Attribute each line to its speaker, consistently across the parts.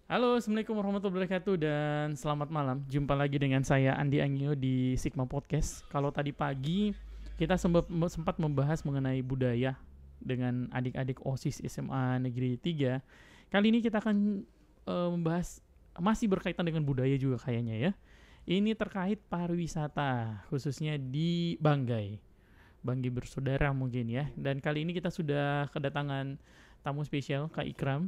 Speaker 1: Halo, Assalamualaikum warahmatullahi wabarakatuh dan selamat malam. Jumpa lagi dengan saya Andi Angio di Sigma Podcast. Kalau tadi pagi kita sempat membahas mengenai budaya dengan adik-adik OSIS SMA Negeri 3. Kali ini kita akan membahas masih berkaitan dengan budaya juga kayaknya ya. Ini terkait pariwisata, khususnya di Banggai. Banggai bersaudara mungkin ya. Dan kali ini kita sudah kedatangan tamu spesial Kak Ikram.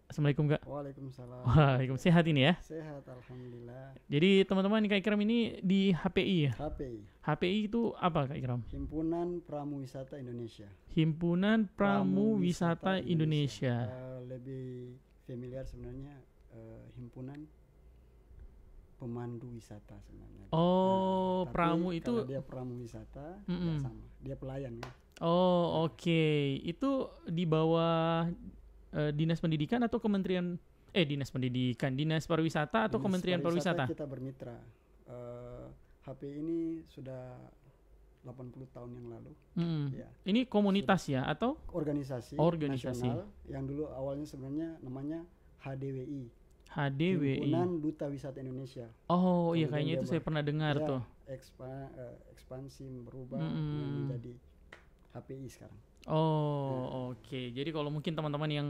Speaker 1: Assalamualaikum Kak.
Speaker 2: Waalaikumsalam
Speaker 1: Waalaikumsalam.
Speaker 2: warahmatullahi
Speaker 1: Sehat ini ya.
Speaker 2: wabarakatuh. Sehat, alhamdulillah.
Speaker 1: Jadi teman-teman Kak Ikram ini di HPI ya.
Speaker 2: HPI,
Speaker 1: HPI itu apa Kak Ikram?
Speaker 2: Himpunan Pramu Wisata Indonesia.
Speaker 1: Himpunan Pramu Wisata Indonesia.
Speaker 2: Lebih familiar sebenarnya himpunan pemandu wisata sebenarnya.
Speaker 1: Oh,
Speaker 2: Tapi
Speaker 1: Pramu
Speaker 2: kalau
Speaker 1: itu.
Speaker 2: dia pramu wisata
Speaker 1: Mm-mm.
Speaker 2: tidak sama. Dia pelayan kan.
Speaker 1: Oh, oke. Itu di bawah Dinas Pendidikan atau Kementerian Dinas Pendidikan, Dinas Pariwisata atau
Speaker 2: Dinas
Speaker 1: Kementerian Pariwisata?
Speaker 2: kita bermitra. HPI ini sudah 80 tahun yang lalu. Ya.
Speaker 1: Ini komunitas ya atau
Speaker 2: Organisasi nasional yang dulu awalnya sebenarnya namanya HDWI.
Speaker 1: HDWI?
Speaker 2: Himpunan Duta Wisata Indonesia.
Speaker 1: Oh iya,
Speaker 2: Kemudian
Speaker 1: kayaknya
Speaker 2: dia
Speaker 1: itu saya pernah dengar
Speaker 2: ya,
Speaker 1: tuh.
Speaker 2: ekspansi berubah menjadi HPI sekarang.
Speaker 1: Oh, oke. Jadi kalau mungkin teman-teman yang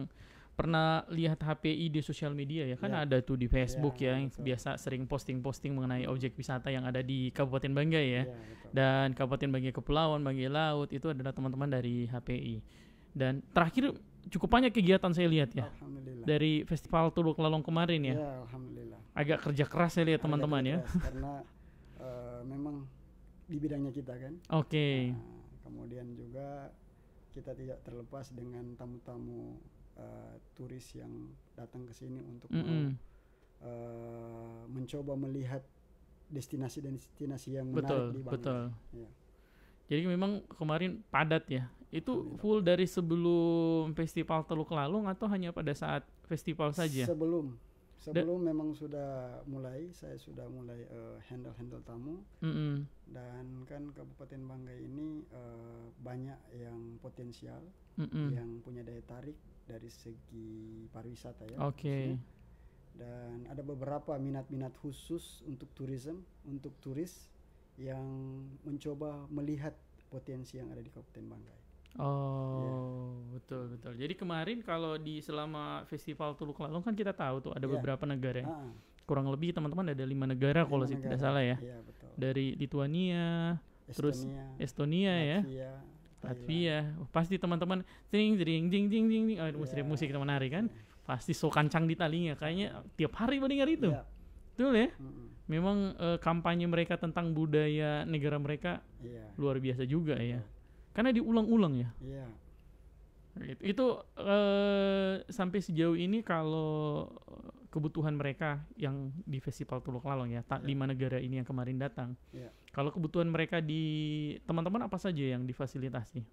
Speaker 1: pernah lihat HPI di sosial media ya, kan
Speaker 2: Ya.
Speaker 1: ada tuh di Facebook
Speaker 2: Ya,
Speaker 1: ya, yang
Speaker 2: betul.
Speaker 1: biasa sering posting-posting mengenai objek wisata yang ada di Kabupaten Banggai ya.
Speaker 2: Ya, betul.
Speaker 1: Dan Kabupaten Banggai Kepulauan, Banggai Laut itu adalah teman-teman dari HPI. Dan terakhir cukup banyak kegiatan saya lihat ya.
Speaker 2: Alhamdulillah.
Speaker 1: Dari Festival Tuluk Lalong kemarin ya.
Speaker 2: Ya, alhamdulillah.
Speaker 1: Agak kerja keras saya lihat teman-teman ya.
Speaker 2: Karena memang di bidangnya kita kan.
Speaker 1: Oke.
Speaker 2: Nah, kemudian juga kita tidak terlepas dengan tamu-tamu turis yang datang ke sini untuk mencoba melihat destinasi-destinasi yang menarik di Banggai.
Speaker 1: Betul.
Speaker 2: Ya.
Speaker 1: Jadi memang kemarin padat ya. Itu full dari sebelum festival Teluk Lalong atau hanya pada saat festival saja?
Speaker 2: Sebelum memang sudah mulai, saya sudah mulai handle tamu. Dan kan Kabupaten Banggai ini banyak yang potensial, yang punya daya tarik dari segi pariwisata ya.
Speaker 1: Oke.
Speaker 2: Dan ada beberapa minat-minat khusus untuk untuk turis yang mencoba melihat potensi yang ada di Kabupaten Banggai.
Speaker 1: Oh, betul. Jadi kemarin kalau di selama festival Teluk Lalong kan kita tahu tuh ada beberapa negara ya. Kurang lebih teman-teman ada 5 negara kalau saya tidak salah ya.
Speaker 2: Iya, betul.
Speaker 1: Dari Lituania, terus Estonia ya. Latvia. Pasti teman-teman ding. Musik teman hari kan. Pasti so kancang di talinya. Kayaknya tiap hari mendengar itu. Betul ya. Memang kampanye mereka tentang budaya negara mereka luar biasa juga ya. Karena diulang-ulang ya.
Speaker 2: Iya.
Speaker 1: Itu sampai sejauh ini kalau kebutuhan mereka yang di Festival Teluk Lalong ya, 5 negara ini yang kemarin datang. Kalau kebutuhan mereka di teman-teman apa saja yang difasilitasi?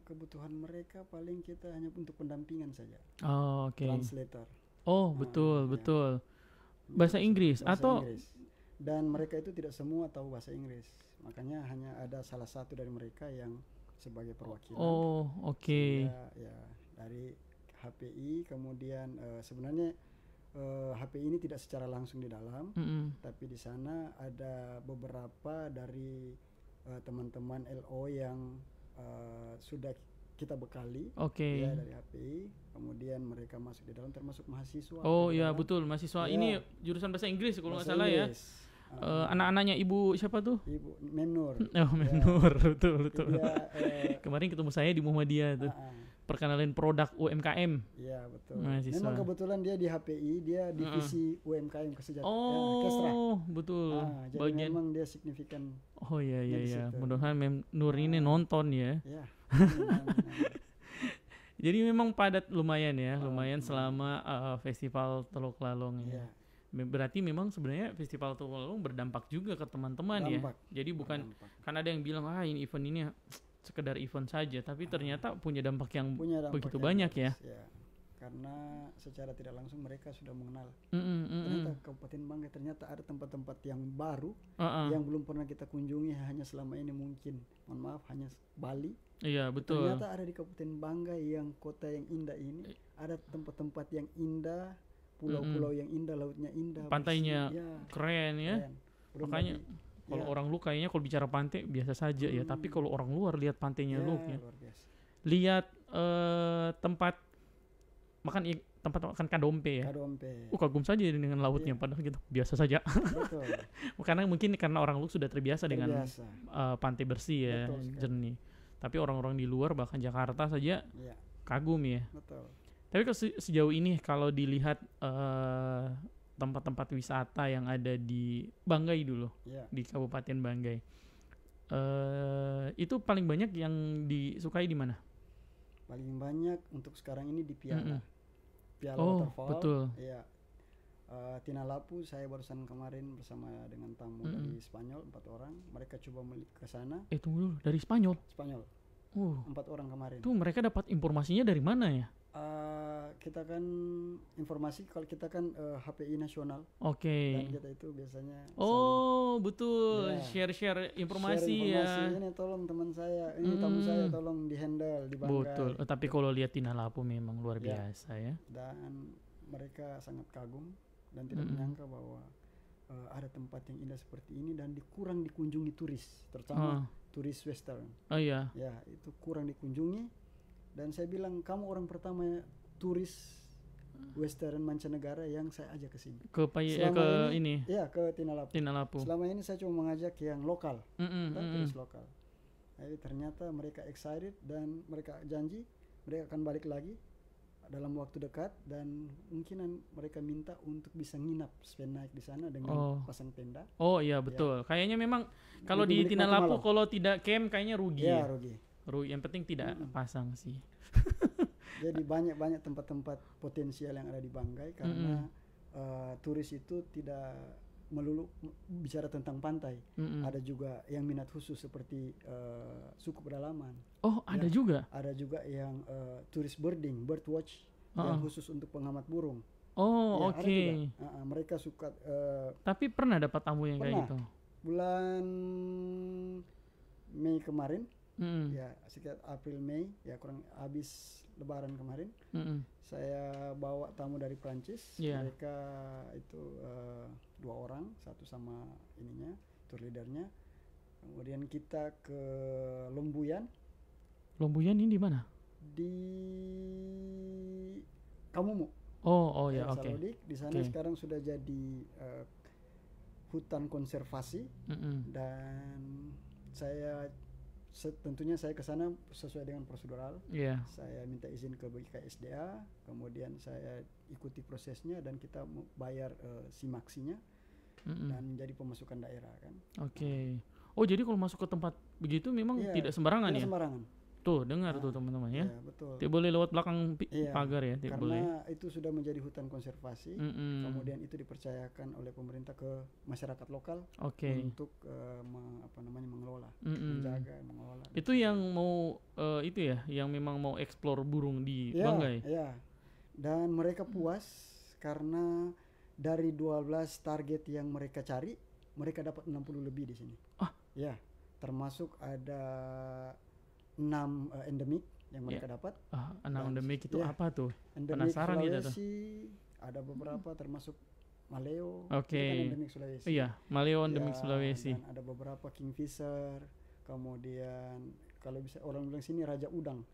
Speaker 2: Kebutuhan mereka paling kita hanya untuk pendampingan saja.
Speaker 1: Oh, oke.
Speaker 2: Translator.
Speaker 1: Oh, betul. Bahasa Inggris atau
Speaker 2: Inggris. Dan mereka itu tidak semua tahu bahasa Inggris. Makanya hanya ada salah satu dari mereka yang sebagai perwakilan.
Speaker 1: Oh, oke.
Speaker 2: Ya, dari HPI kemudian sebenarnya HPI ini tidak secara langsung di dalam, tapi di sana ada beberapa dari teman-teman LO yang sudah kita bekali ya dari HPI, kemudian mereka masuk di dalam termasuk mahasiswa.
Speaker 1: Oh iya, betul, mahasiswa ini jurusan bahasa Inggris kalau nggak salah ya. Anak-anaknya ibu siapa tuh?
Speaker 2: Ibu Memnur.
Speaker 1: Oh, Memnur, betul.
Speaker 2: Dia,
Speaker 1: kemarin ketemu saya di Muhammadiyah tuh. Perkenalin produk UMKM.
Speaker 2: Iya, betul.
Speaker 1: Mahasiswa.
Speaker 2: Memang kebetulan dia di HPI, dia divisi UMKM kesejahteraan.
Speaker 1: Oh, betul.
Speaker 2: Jadi
Speaker 1: bagian
Speaker 2: memang dia signifikan.
Speaker 1: Oh iya. Mudah-mudahan Memnur ini nonton ya.
Speaker 2: Iya.
Speaker 1: Jadi memang padat lumayan ya, selama festival Teluk Lalong ya. Berarti memang sebenarnya festival Teluk Lalong berdampak juga ke teman-teman ya. Jadi bukan kan ada yang bilang ini event ini sekedar event saja, tapi ternyata punya dampak yang begitu banyak ya.
Speaker 2: Karena secara tidak langsung mereka sudah mengenal ternyata Kabupaten Banggai ternyata ada tempat-tempat yang baru yang belum pernah kita kunjungi, hanya selama ini mungkin hanya Bali.
Speaker 1: Iya, betul.
Speaker 2: Ternyata ada di Kabupaten Banggai yang kota yang indah ini ada tempat-tempat yang indah, pulau-pulau yang indah, lautnya indah,
Speaker 1: pantainya
Speaker 2: bersih, ya,
Speaker 1: keren ya.
Speaker 2: Belum
Speaker 1: Makanya
Speaker 2: lagi,
Speaker 1: kalau orang lu kayaknya kalau bicara pantai biasa saja ya, tapi kalau orang luar lihat pantainya lu ya,
Speaker 2: luar biasa.
Speaker 1: lihat tempat makan tempat makan kadompe ya.
Speaker 2: Kadompe.
Speaker 1: Kagum saja dengan lautnya, padahal gitu biasa saja.
Speaker 2: Betul.
Speaker 1: Karena mungkin karena orang lu sudah terbiasa dengan pantai bersih ya, jernih. Tapi orang-orang di luar bahkan Jakarta saja kagum ya.
Speaker 2: Betul.
Speaker 1: Tapi sejauh ini kalau dilihat tempat-tempat wisata yang ada di Banggai dulu, di Kabupaten Banggai, itu paling banyak yang disukai di mana?
Speaker 2: Paling banyak untuk sekarang ini di Piala. Piala Waterfall.
Speaker 1: Betul.
Speaker 2: Iya. Tinalapu saya barusan kemarin bersama dengan tamu dari Spanyol 4 orang. Mereka coba ke sana.
Speaker 1: Tunggu dulu, dari Spanyol.
Speaker 2: 4 orang kemarin.
Speaker 1: Tuh mereka dapat informasinya dari mana ya?
Speaker 2: Kita kan informasi kalau kita kan HPI nasional.
Speaker 1: Oke.
Speaker 2: Dan kita itu biasanya
Speaker 1: betul. Share informasi ya.
Speaker 2: Ini tolong teman saya, ini tamu saya tolong di-handle di Banggai.
Speaker 1: Betul. Tapi kalau lihat Tinalapu memang luar biasa ya.
Speaker 2: Dan mereka sangat kagum dan tidak menyangka bahwa ada tempat yang indah seperti ini dan kurang dikunjungi turis, terutama turis western.
Speaker 1: Ya,
Speaker 2: itu kurang dikunjungi. Dan saya bilang, kamu orang pertama turis western mancanegara yang saya ajak ke sini. Ke Tinalapu. Selama ini saya cuma mengajak yang lokal, turis lokal. Jadi ternyata mereka excited dan mereka janji mereka akan balik lagi dalam waktu dekat dan mungkinan mereka minta untuk bisa nginap spend night di sana dengan pasang tenda.
Speaker 1: Iya betul. Kayaknya memang kalau di Tinalapu kalau tidak camp kayaknya rugi.
Speaker 2: Iya, rugi.
Speaker 1: Yang penting tidak pasang sih.
Speaker 2: Jadi banyak tempat-tempat potensial yang ada di Banggai karena turis itu tidak melulu bicara tentang pantai. Ada juga yang minat khusus seperti suku pedalaman.
Speaker 1: Ada juga?
Speaker 2: Ada juga yang turis bird watch yang khusus untuk pengamat burung.
Speaker 1: Oke.
Speaker 2: Mereka suka.
Speaker 1: Tapi pernah dapat tamu yang kayak gitu?
Speaker 2: Bulan Mei kemarin. Ya sekitar April Mei ya kurang habis Lebaran kemarin saya bawa tamu dari Prancis. Mereka itu 2 orang, satu sama ininya tour leadernya. Kemudian kita ke Lombuyan.
Speaker 1: Lombuyan ini di mana?
Speaker 2: Di Kamumu.
Speaker 1: Ya oke.
Speaker 2: Di sana sekarang sudah jadi hutan konservasi dan tentunya saya ke sana sesuai dengan prosedural. Saya minta izin ke BKSDA, kemudian saya ikuti prosesnya dan kita bayar simaksinya dan menjadi pemasukan daerah kan.
Speaker 1: Oke. Jadi kalau masuk ke tempat begitu memang tidak sembarangan ya? Tidak sembarangan. Tuh dengar tuh teman-teman ya.
Speaker 2: Betul.
Speaker 1: Tidak boleh lewat belakang pagar ya.
Speaker 2: Karena itu sudah menjadi hutan konservasi. Kemudian itu dipercayakan oleh pemerintah ke masyarakat lokal untuk mengelola, menjaga, mengelola.
Speaker 1: Itu yang mau yang memang mau eksplor burung di Banggai.
Speaker 2: Iya. Dan mereka puas karena dari 12 target yang mereka cari, mereka dapat 60 lebih di sini. Ya, termasuk ada 6 endemik yang mereka dapat.
Speaker 1: 6 endemik itu apa tuh?
Speaker 2: Endemik
Speaker 1: Penasaran
Speaker 2: Sulawesi,
Speaker 1: gitu tuh.
Speaker 2: Ada beberapa termasuk Maleo.
Speaker 1: Oke.
Speaker 2: Kan endemik Sulawesi.
Speaker 1: Iya, Maleo endemik Sulawesi.
Speaker 2: Dan ada beberapa kingfisher. Kemudian kalau bisa orang bilang sini raja udang,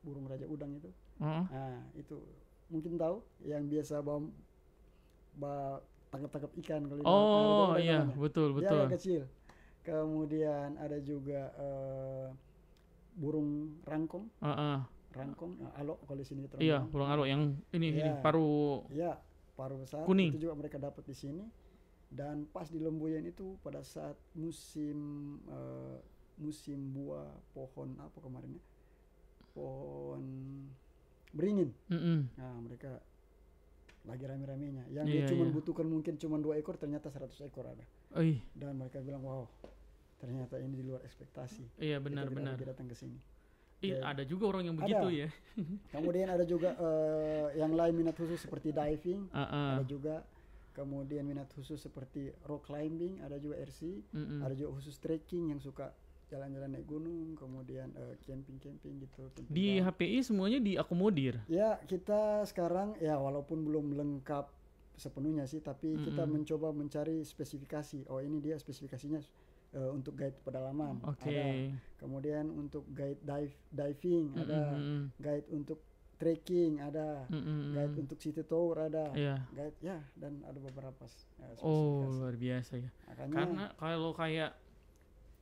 Speaker 2: burung raja udang itu. Nah, itu mungkin tahu yang biasa tangkap ikan kalau
Speaker 1: iya, betul.
Speaker 2: Ya, kecil. Kemudian ada juga burung rangkong. Rangkong, alok kalau di sini terang.
Speaker 1: Iya, burung alok yang ini paru.
Speaker 2: Iya, paru besar.
Speaker 1: Kuning.
Speaker 2: Itu juga mereka dapat di sini. Dan pas di Lombuyan itu pada saat musim buah pohon apa kemarin ya? Pohon beringin. Nah, mereka lagi rame-ramenya. Yang dia cuma butuhkan mungkin cuma 2 ekor, ternyata 100 ekor ada. Dan mereka bilang, wow, ternyata ini di luar ekspektasi.
Speaker 1: Iya, benar-benar.
Speaker 2: Kita datang ke sini.
Speaker 1: Ada juga orang yang begitu ya.
Speaker 2: Kemudian ada juga yang lain minat khusus seperti diving, ada juga. Kemudian minat khusus seperti rock climbing, ada juga RC, ada juga khusus trekking yang suka jalan-jalan naik gunung, kemudian camping gitu.
Speaker 1: Di HPI semuanya diakomodir.
Speaker 2: Ya, kita sekarang ya walaupun belum lengkap sepenuhnya sih, tapi kita mencoba mencari spesifikasi. Oh, ini dia spesifikasinya untuk guide pedalaman. Ada. Kemudian untuk guide diving ada, guide untuk trekking ada, guide untuk city tour ada, guide ya, dan ada beberapa spesifikasi.
Speaker 1: Oh, luar biasa ya. Makanya, karena kalau kayak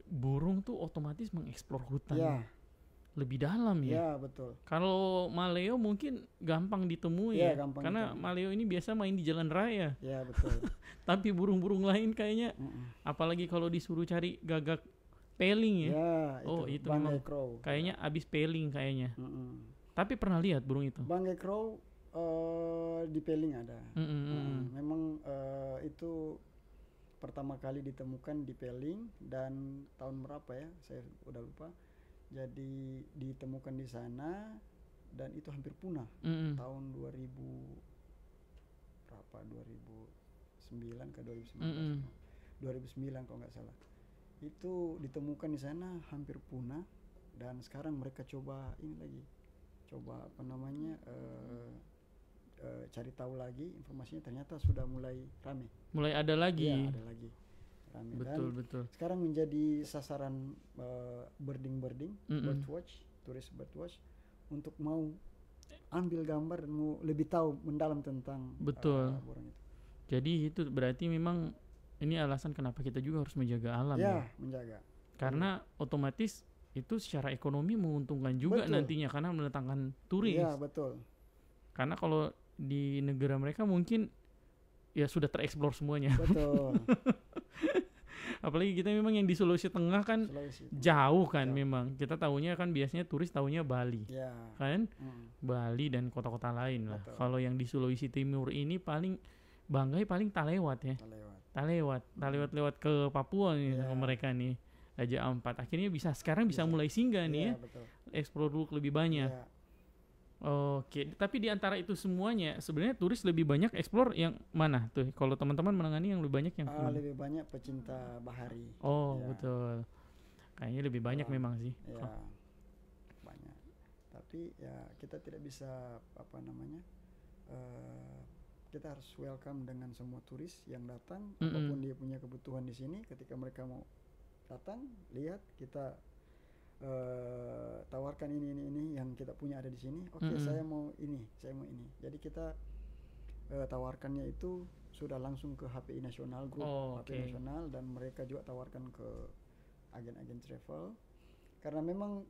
Speaker 1: burung tuh otomatis mengeksplor hutan. Ya. Lebih dalam ya.
Speaker 2: Ya, betul.
Speaker 1: Kalau maleo mungkin gampang ditemui ya. Gampang karena ditemui. Maleo ini biasa main di jalan raya.
Speaker 2: Ya, betul.
Speaker 1: Tapi burung-burung lain kayaknya apalagi kalau disuruh cari gagak peling ya. Oh, itu memang
Speaker 2: crow.
Speaker 1: Kayaknya abis peling kayaknya. Tapi pernah lihat burung itu?
Speaker 2: Banggai crow di peling ada. Memang itu pertama kali ditemukan di peling, dan tahun berapa ya? Saya udah lupa. Jadi ditemukan di sana dan itu hampir punah tahun 2000 berapa, 2009 ke 2019 2009 kalau nggak salah, itu ditemukan di sana hampir punah, dan sekarang mereka coba apa namanya cari tahu lagi informasinya, ternyata sudah mulai
Speaker 1: ada lagi.
Speaker 2: Ya, ada lagi.
Speaker 1: Betul.
Speaker 2: Sekarang menjadi sasaran birding birdwatch, turis birdwatch, untuk mau ambil gambar dan mau lebih tahu mendalam tentang burung itu.
Speaker 1: Jadi itu berarti memang ini alasan kenapa kita juga harus menjaga alam ya.
Speaker 2: Menjaga.
Speaker 1: Karena otomatis itu secara ekonomi menguntungkan juga nantinya karena mendatangkan turis.
Speaker 2: Iya, betul.
Speaker 1: Karena kalau di negara mereka mungkin ya sudah tereksplor semuanya.
Speaker 2: Betul.
Speaker 1: Apalagi kita memang yang di Sulawesi Tengah kan jauh kan. Memang kita tahunya kan biasanya turis tahunya Bali kan, Bali dan kota-kota lain lah. Kalau yang di Sulawesi Timur ini paling Banggai paling Talewat ya, lewat ke Papua nih sama mereka nih, Raja Ampat. Akhirnya sekarang bisa mulai singgah nih ya, eksplor dulu lebih banyak. Oke, tapi di antara itu semuanya sebenarnya turis lebih banyak eksplor yang mana tuh? Kalau teman-teman menangani yang lebih banyak yang
Speaker 2: lebih banyak pecinta bahari.
Speaker 1: Betul. Kayaknya lebih banyak memang sih.
Speaker 2: Ya, banyak. Tapi ya kita tidak bisa kita harus welcome dengan semua turis yang datang, apapun dia punya kebutuhan di sini. Ketika mereka mau datang, lihat kita tawarkan ini yang kita punya ada di sini. Saya mau ini. Jadi kita tawarkannya itu sudah langsung ke HPI Nasional Group, HPI Nasional, dan mereka juga tawarkan ke agen-agen travel. Karena memang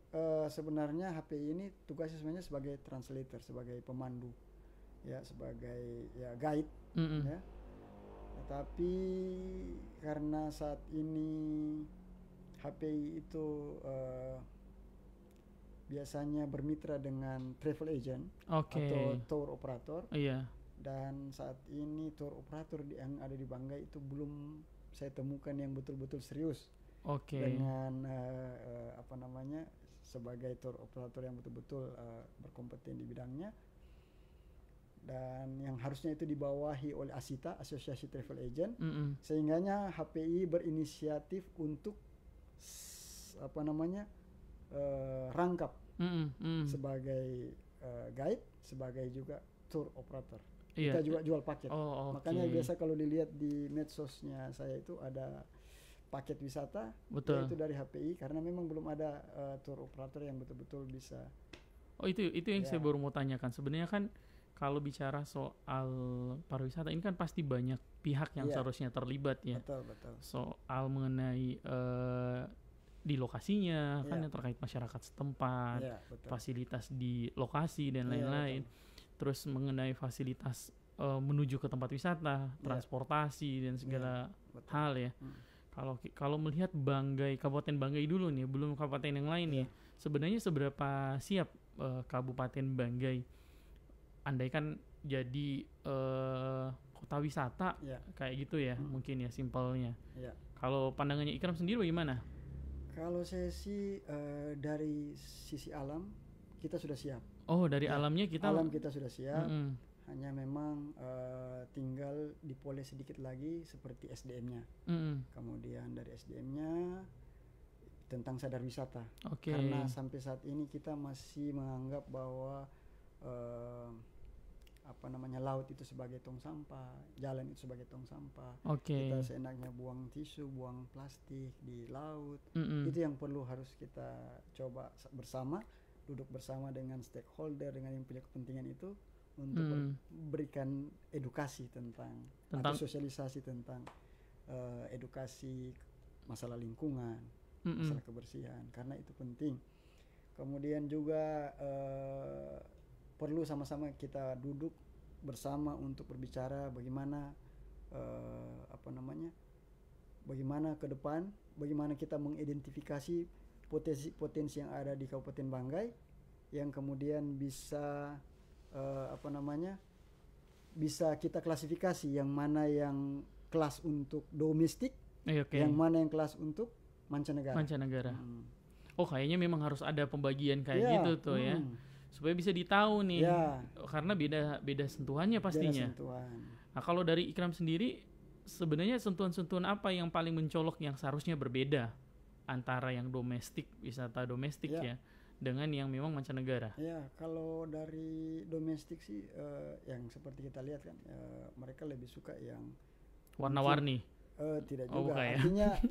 Speaker 2: sebenarnya HPI ini tugasnya sebenarnya sebagai translator, sebagai pemandu, ya, sebagai guide, ya. Tetapi karena saat ini HPI itu biasanya bermitra dengan travel agent atau tour operator. Dan saat ini tour operator yang ada di Banggai itu belum saya temukan yang betul-betul serius dengan sebagai tour operator yang betul-betul berkompeten di bidangnya, dan yang harusnya itu dibawahi oleh ASITA, Asosiasi Travel Agent. Sehingganya HPI berinisiatif untuk rangkap sebagai guide, sebagai juga tour operator. Kita juga jual paket. Makanya biasa kalau dilihat di medsosnya saya itu ada paket wisata, yaitu dari HPI, karena memang belum ada tour operator yang betul-betul bisa.
Speaker 1: Itu yang saya baru mau tanyakan. Sebenarnya kan kalau bicara soal pariwisata ini kan pasti banyak pihak yang seharusnya terlibat ya.
Speaker 2: Betul.
Speaker 1: Soal mengenai di lokasinya kan yang terkait masyarakat setempat, fasilitas di lokasi dan lain-lain. Terus mengenai fasilitas menuju ke tempat wisata, transportasi dan segala hal ya. Kalau melihat Kabupaten Banggai dulu nih, belum kabupaten yang lain ya. Sebenarnya seberapa siap Kabupaten Banggai, andaikan jadi kota wisata kayak gitu ya, mungkin ya simpelnya. Kalau pandangannya Ikram sendiri bagaimana?
Speaker 2: Kalau saya sih dari sisi alam kita sudah siap.
Speaker 1: Dari alamnya
Speaker 2: alam kita sudah siap. Hanya memang tinggal dipoles sedikit lagi seperti SDM-nya. Kemudian dari SDM-nya tentang sadar wisata. Karena sampai saat ini kita masih menganggap bahwa laut itu sebagai tong sampah, jalan itu sebagai tong sampah.
Speaker 1: Oke.
Speaker 2: Kita seenaknya buang tisu, buang plastik di laut. Itu yang perlu harus kita coba bersama, duduk bersama dengan stakeholder, dengan yang punya kepentingan itu untuk berikan edukasi tentang atau sosialisasi tentang edukasi masalah lingkungan, masalah kebersihan, karena itu penting. Kemudian juga perlu sama-sama kita duduk bersama untuk berbicara bagaimana bagaimana ke depan, bagaimana kita mengidentifikasi potensi yang ada di Kabupaten Banggai yang kemudian bisa bisa kita klasifikasi yang mana yang kelas untuk domestik, yang mana yang kelas untuk mancanegara.
Speaker 1: Oh, kayaknya memang harus ada pembagian kayak gitu tuh ya. Supaya bisa ditahu nih. Karena beda sentuhannya pastinya. Nah, kalau dari Ikram sendiri sebenarnya sentuhan-sentuhan apa yang paling mencolok yang seharusnya berbeda antara yang domestik, wisata domestik ya, dengan yang memang mancanegara?
Speaker 2: Ya, kalau dari domestik sih yang seperti kita lihat kan mereka lebih suka yang
Speaker 1: warna-warni.
Speaker 2: Tidak juga, artinya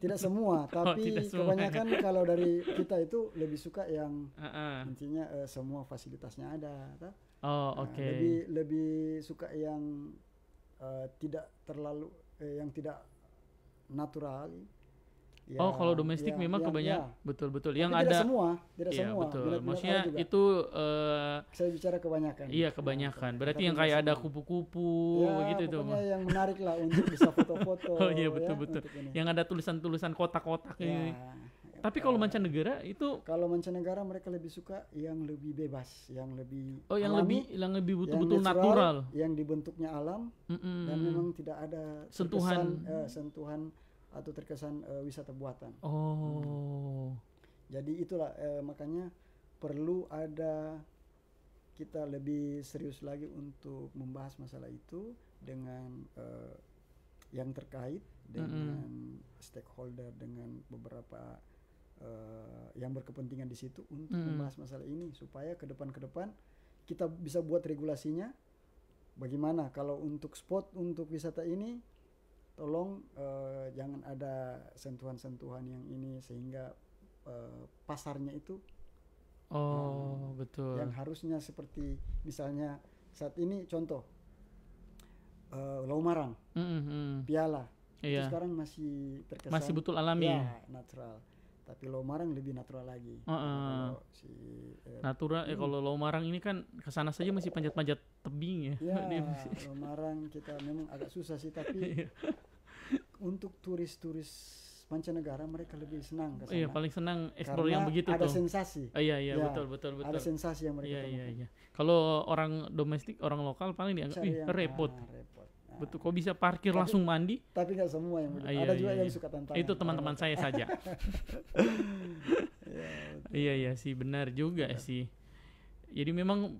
Speaker 2: tidak semua, tapi kebanyakan kalau dari kita itu lebih suka yang intinya semua fasilitasnya ada. Lebih suka yang tidak terlalu yang tidak natural.
Speaker 1: Kalau domestik memang kebanyakan betul. Yang
Speaker 2: tapi
Speaker 1: ada
Speaker 2: tidak semua.
Speaker 1: Betul. Maksudnya itu
Speaker 2: saya bicara kebanyakan.
Speaker 1: Iya, kebanyakan. Berarti yang kayak ada kupu-kupu begitu itu.
Speaker 2: Pokoknya yang menarik lah untuk bisa foto-foto.
Speaker 1: Iya, betul. Yang ada tulisan-tulisan kotak-kotak ini. Tapi kalau mancanegara itu,
Speaker 2: kalau mancanegara mereka lebih suka yang lebih bebas, yang lebih
Speaker 1: yang lebih betul-betul
Speaker 2: yang
Speaker 1: natural,
Speaker 2: yang dibentuknya alam dan memang tidak ada sentuhan atau terkesan wisata buatan. Jadi itulah makanya perlu ada kita lebih serius lagi untuk membahas masalah itu dengan yang terkait dengan stakeholder, dengan beberapa yang berkepentingan di situ untuk membahas masalah ini supaya ke depan kita bisa buat regulasinya. Bagaimana kalau untuk spot untuk wisata ini tolong jangan ada sentuhan-sentuhan yang ini sehingga pasarnya itu
Speaker 1: betul.
Speaker 2: Yang harusnya seperti misalnya saat ini contoh Laumarang, Piala, itu sekarang masih terkesan
Speaker 1: masih betul alami,
Speaker 2: natural. Tapi Laumarang lebih natural lagi.
Speaker 1: Natural kalau Laumarang ini kan kesana saja masih panjat-panjat tebing ya.
Speaker 2: Laumarang kita memang agak susah sih, tapi untuk turis-turis mancanegara mereka lebih senang ke sana.
Speaker 1: Iya, paling senang explore yang begitu
Speaker 2: ada
Speaker 1: tuh.
Speaker 2: Sensasi.
Speaker 1: Iya, betul.
Speaker 2: Ada sensasi yang mereka temukan.
Speaker 1: Iya. Kalau orang domestik, orang lokal paling dianggap repot. Betul, kok bisa parkir langsung mandi?
Speaker 2: Tapi nggak semua yang begitu. Ada juga yang suka tantangan.
Speaker 1: Itu teman-teman saya saja. Iya sih, benar juga sih. Jadi memang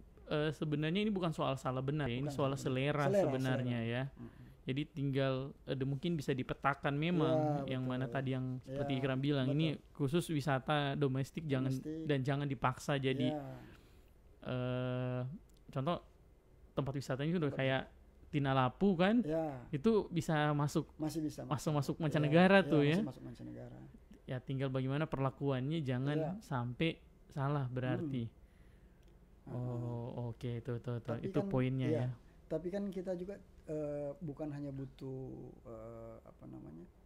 Speaker 1: sebenarnya ini bukan soal salah benar ya, ini soal selera sebenarnya ya. Jadi tinggal mungkin bisa dipetakan memang yang mana tadi yang seperti Ikram bilang, ini khusus wisata domestik dan jangan dipaksa jadi contoh tempat wisatanya udah kayak Tinalapu kan, itu bisa masuk mancanegara tuh ya.
Speaker 2: Masuk mancanegara.
Speaker 1: Ya tinggal bagaimana perlakuannya, jangan sampai salah berarti. Oke, itu kan, poinnya ya.
Speaker 2: Tapi kan kita juga bukan hanya butuh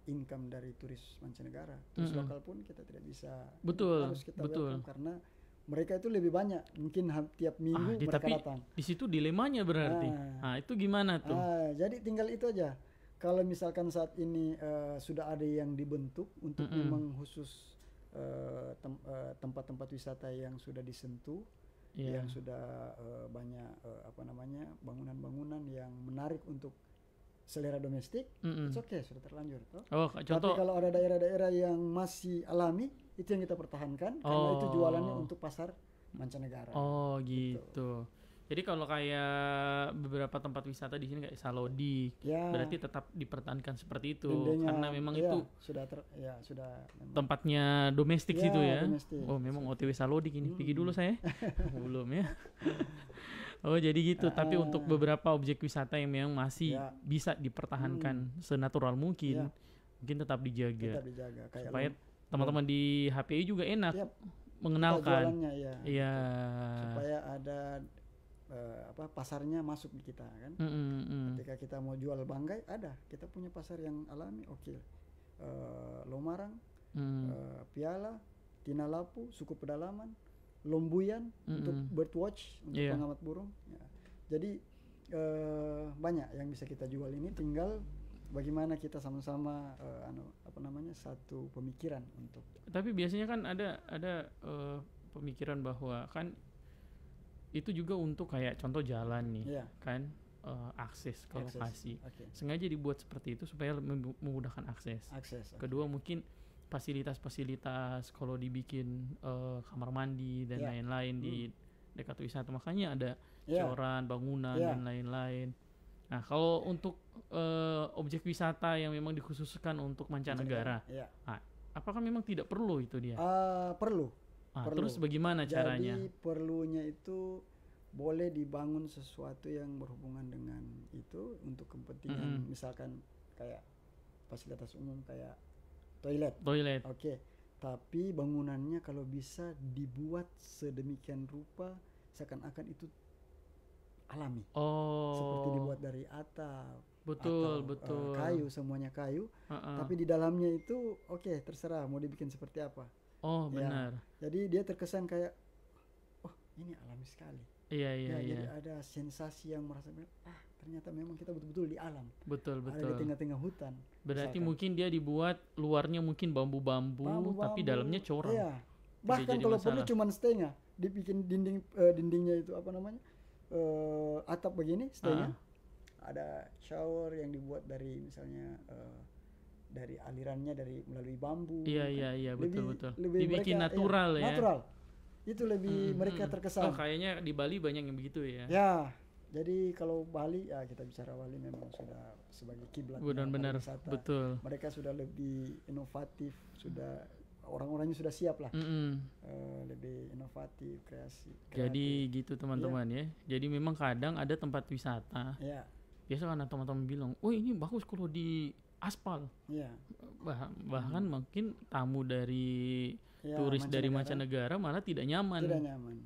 Speaker 2: income dari turis mancanegara, turis lokal pun kita tidak bisa. Harus kita welcome karena mereka itu lebih banyak, mungkin tiap minggu mereka datang.
Speaker 1: Di situ dilemanya berarti. Itu gimana tuh?
Speaker 2: Jadi tinggal itu aja. Kalau misalkan saat ini sudah ada yang dibentuk untuk memang khusus tempat-tempat wisata yang sudah disentuh, yang sudah banyak bangunan-bangunan yang menarik untuk selera domestik, it's okay, sudah terlanjur. Tapi kalau ada daerah-daerah yang masih alami, itu yang kita pertahankan karena itu jualannya untuk pasar mancanegara.
Speaker 1: Gitu. Jadi kalau kayak beberapa tempat wisata di sini kayak Salodi, berarti tetap dipertahankan seperti itu. Dendenya, karena memang itu sudah tempatnya domestik situ ya. Domestik. Memang OTW Salodi gini. Pergi dulu saya. Belum ya. Oh jadi gitu. Tapi untuk beberapa objek wisata yang memang masih bisa dipertahankan senatural mungkin, mungkin tetap dijaga.
Speaker 2: Kayak
Speaker 1: supaya teman-teman di HPI juga enak mengenalkan.
Speaker 2: Iya. Supaya ada pasarnya masuk di kita kan. Ketika kita mau jual banggai, kita punya pasar yang alami. Lomarang, Piala, Tinalapu, Suku Pedalaman, Lombuyan untuk birdwatch, untuk pengamat burung. Jadi banyak yang bisa kita jual ini, tinggal bagaimana kita sama-sama satu pemikiran untuk.
Speaker 1: Tapi biasanya kan ada pemikiran bahwa kan itu juga untuk kayak contoh jalan nih, kan akses ke lokasi. Sengaja dibuat seperti itu supaya memudahkan akses. Kedua mungkin fasilitas-fasilitas kalau dibikin kamar mandi dan lain-lain di dekat wisata, makanya ada coran, bangunan dan lain-lain. Nah, kalau untuk objek wisata yang memang dikhususkan untuk mancanegara, apakah memang tidak perlu itu dia?
Speaker 2: Perlu.
Speaker 1: Terus bagaimana caranya?
Speaker 2: Jadi perlunya itu boleh dibangun sesuatu yang berhubungan dengan itu untuk kepentingan, misalkan kayak fasilitas umum kayak toilet. Tapi bangunannya kalau bisa dibuat sedemikian rupa seakan-akan itu alami. Seperti dibuat dari atap,
Speaker 1: betul.
Speaker 2: Kayu, semuanya kayu. Tapi di dalamnya itu terserah mau dibikin seperti apa.
Speaker 1: Benar.
Speaker 2: Jadi dia terkesan kayak ini alami sekali.
Speaker 1: Iya.
Speaker 2: Jadi ada sensasi yang merasa ternyata memang kita betul-betul di alam.
Speaker 1: Betul.
Speaker 2: Ada di tengah-tengah hutan.
Speaker 1: Berarti misalkan mungkin dia dibuat luarnya mungkin bambu-bambu tapi dalamnya corak.
Speaker 2: Iya. Bahkan kalau perlu cuma setengah, dibikin dindingnya itu atap begini setengah. Ada shower yang dibuat dari misalnya dari alirannya melalui bambu.
Speaker 1: Iya, betul. Dibikin natural ya.
Speaker 2: Natural. Itu lebih mereka terkesan.
Speaker 1: Kayaknya di Bali banyak yang begitu ya.
Speaker 2: Ya. Jadi kalau Bali kita bicara Bali memang sudah sebagai kiblat
Speaker 1: benar-benar betul.
Speaker 2: Mereka sudah lebih inovatif, sudah orang-orangnya sudah siap lah. Lebih inovatif, kreatif.
Speaker 1: Jadi gitu teman-teman ya. Jadi memang kadang ada tempat wisata. Biasa kan teman-teman bilang, ini bagus kalau di aspal. Bahkan mungkin tamu dari turis dari mancanegara malah tidak nyaman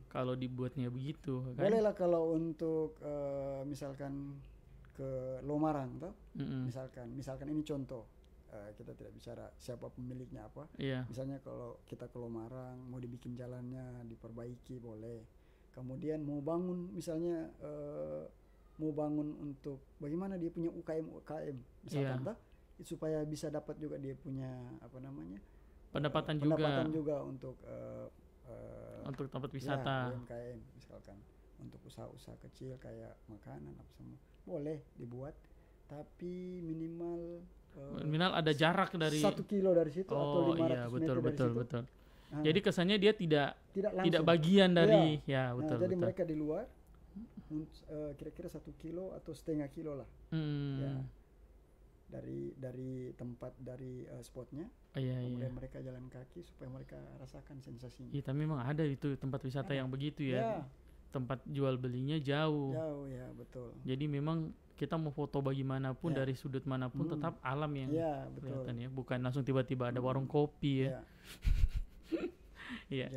Speaker 1: kalau dibuatnya begitu kan?
Speaker 2: Bolehlah kalau untuk misalkan ke Lomarang toh, misalkan ini contoh, kita tidak bicara siapa pemiliknya apa. Misalnya kalau kita ke Lomarang mau dibikin jalannya diperbaiki boleh, kemudian mau bangun misalnya mau bangun untuk bagaimana dia punya UKM misalkan supaya bisa dapat juga dia punya pendapatan juga untuk
Speaker 1: tempat wisata.
Speaker 2: UMKM misalkan untuk usaha-usaha kecil kayak makanan apa semua boleh dibuat, tapi minimal
Speaker 1: ada jarak dari
Speaker 2: 1 kilo dari situ atau 500 meter dari situ. Betul.
Speaker 1: Jadi kesannya dia tidak bagian dari
Speaker 2: jadi mereka di luar kira-kira 1 kilo atau setengah kilo lah. Dari tempat spotnya, kemudian mereka jalan kaki supaya mereka rasakan sensasinya.
Speaker 1: Iya, tapi memang ada itu tempat wisata yang begitu ya. Tempat jual belinya jauh.
Speaker 2: Ya betul.
Speaker 1: Jadi memang kita mau foto bagaimanapun dari sudut manapun tetap alam yang kelihatan ya, bukan langsung tiba-tiba ada warung kopi ya.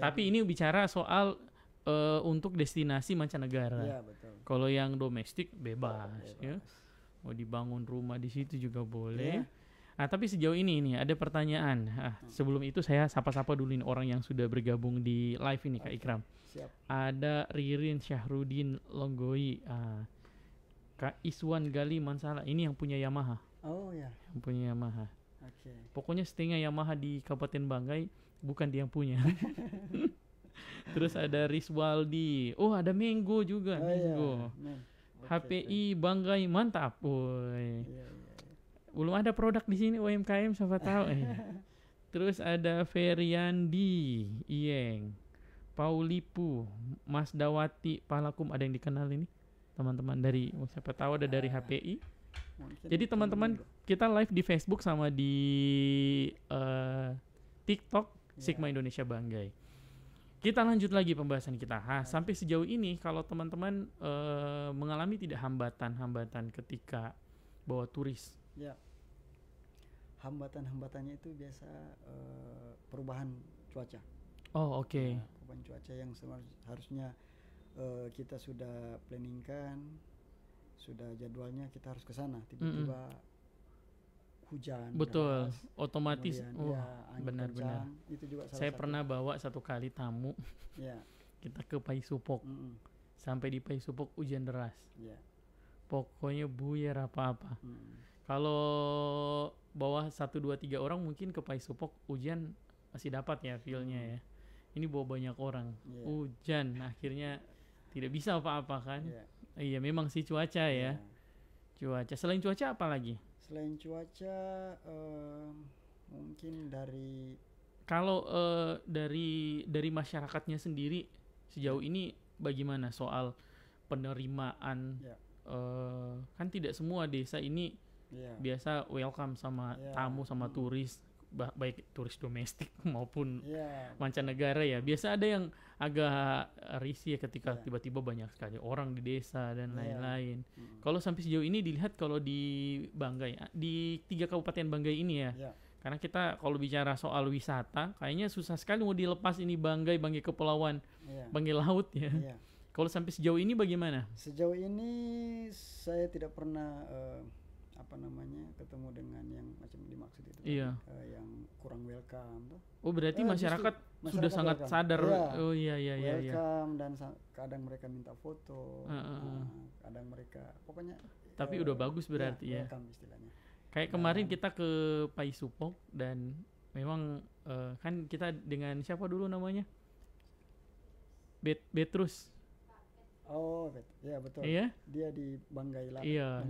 Speaker 1: Tapi ini bicara soal untuk destinasi mancanegara. Kalau yang domestik bebas. Ya. Mau dibangun rumah di situ juga boleh. Nah, tapi sejauh ini ada pertanyaan. Sebelum itu saya sapa-sapa dulu nih orang yang sudah bergabung di live ini, Kak Ikram.
Speaker 2: Siap.
Speaker 1: Ada Ririn Syahrudin Longgoi, Kak Iswan Gali Mansala. Ini yang punya Yamaha. Yang punya Yamaha. Pokoknya setengah Yamaha di Kabupaten Banggai bukan dia yang punya. Terus ada Rizwaldi. Ada Menggo juga. Menggo. HPI Banggai mantap. Belum ada produk di sini UMKM siapa tahu. Terus ada Feriandi Iyeng, Paulipu, Mas Dawati Palakum, ada yang dikenal ini teman-teman dari siapa tahu ada dari HPI. Jadi teman-teman kita live di Facebook sama di TikTok Sigma Indonesia Banggai. Kita lanjut lagi pembahasan kita. Sampai sejauh ini kalau teman-teman mengalami tidak hambatan-hambatan ketika bawa turis?
Speaker 2: Ya, hambatan-hambatannya itu biasa perubahan cuaca.
Speaker 1: Oh, oke.
Speaker 2: Nah, perubahan cuaca yang harusnya kita sudah planningkan, sudah jadwalnya kita harus ke sana, tiba-tiba hujan.
Speaker 1: Betul,
Speaker 2: deras,
Speaker 1: otomatis. Benar-benar.
Speaker 2: Itu juga
Speaker 1: saya pernah bawa satu kali tamu.
Speaker 2: Ya.
Speaker 1: Kita ke Paisupok. Sampai di Paisupok hujan deras.
Speaker 2: Ya.
Speaker 1: Pokoknya buyar apa-apa. Kalau bawa 1, 2, 3 orang mungkin ke Paisupok hujan masih dapat ya feel-nya ya. Ini bawa banyak orang. Hujan, akhirnya tidak bisa apa-apa kan. Iya, memang sih cuaca ya. Cuaca. Selain cuaca apa lagi?
Speaker 2: Selain cuaca mungkin dari
Speaker 1: kalau dari masyarakatnya sendiri sejauh ini bagaimana soal penerimaan? Kan tidak semua desa ini biasa welcome sama tamu sama turis, baik turis domestik maupun mancanegara ya. Biasa ada yang agak risih ketika tiba-tiba banyak sekali orang di desa dan lain-lain. Kalau sampai sejauh ini dilihat kalau di Banggai, di 3 kabupaten Banggai ini ya. Karena kita kalau bicara soal wisata, kayaknya susah sekali mau dilepas ini Banggai Kepulauan, Banggai Laut ya. Kalau sampai sejauh ini bagaimana?
Speaker 2: Sejauh ini saya tidak pernah ketemu dengan yang macam dimaksud itu, yang kurang welcome tuh.
Speaker 1: Oh, berarti masyarakat sudah sangat welcome. Sadar. Oh iya.
Speaker 2: Welcome dan kadang mereka minta foto, kadang mereka pokoknya.
Speaker 1: Tapi udah bagus berarti ya.
Speaker 2: Welcome istilahnya.
Speaker 1: Kayak kemarin kita ke Paisupok dan memang kan kita dengan siapa dulu namanya? Petrus.
Speaker 2: Oh, ya betul.
Speaker 1: Iya?
Speaker 2: Dia di Banggai Laut.
Speaker 1: Iya,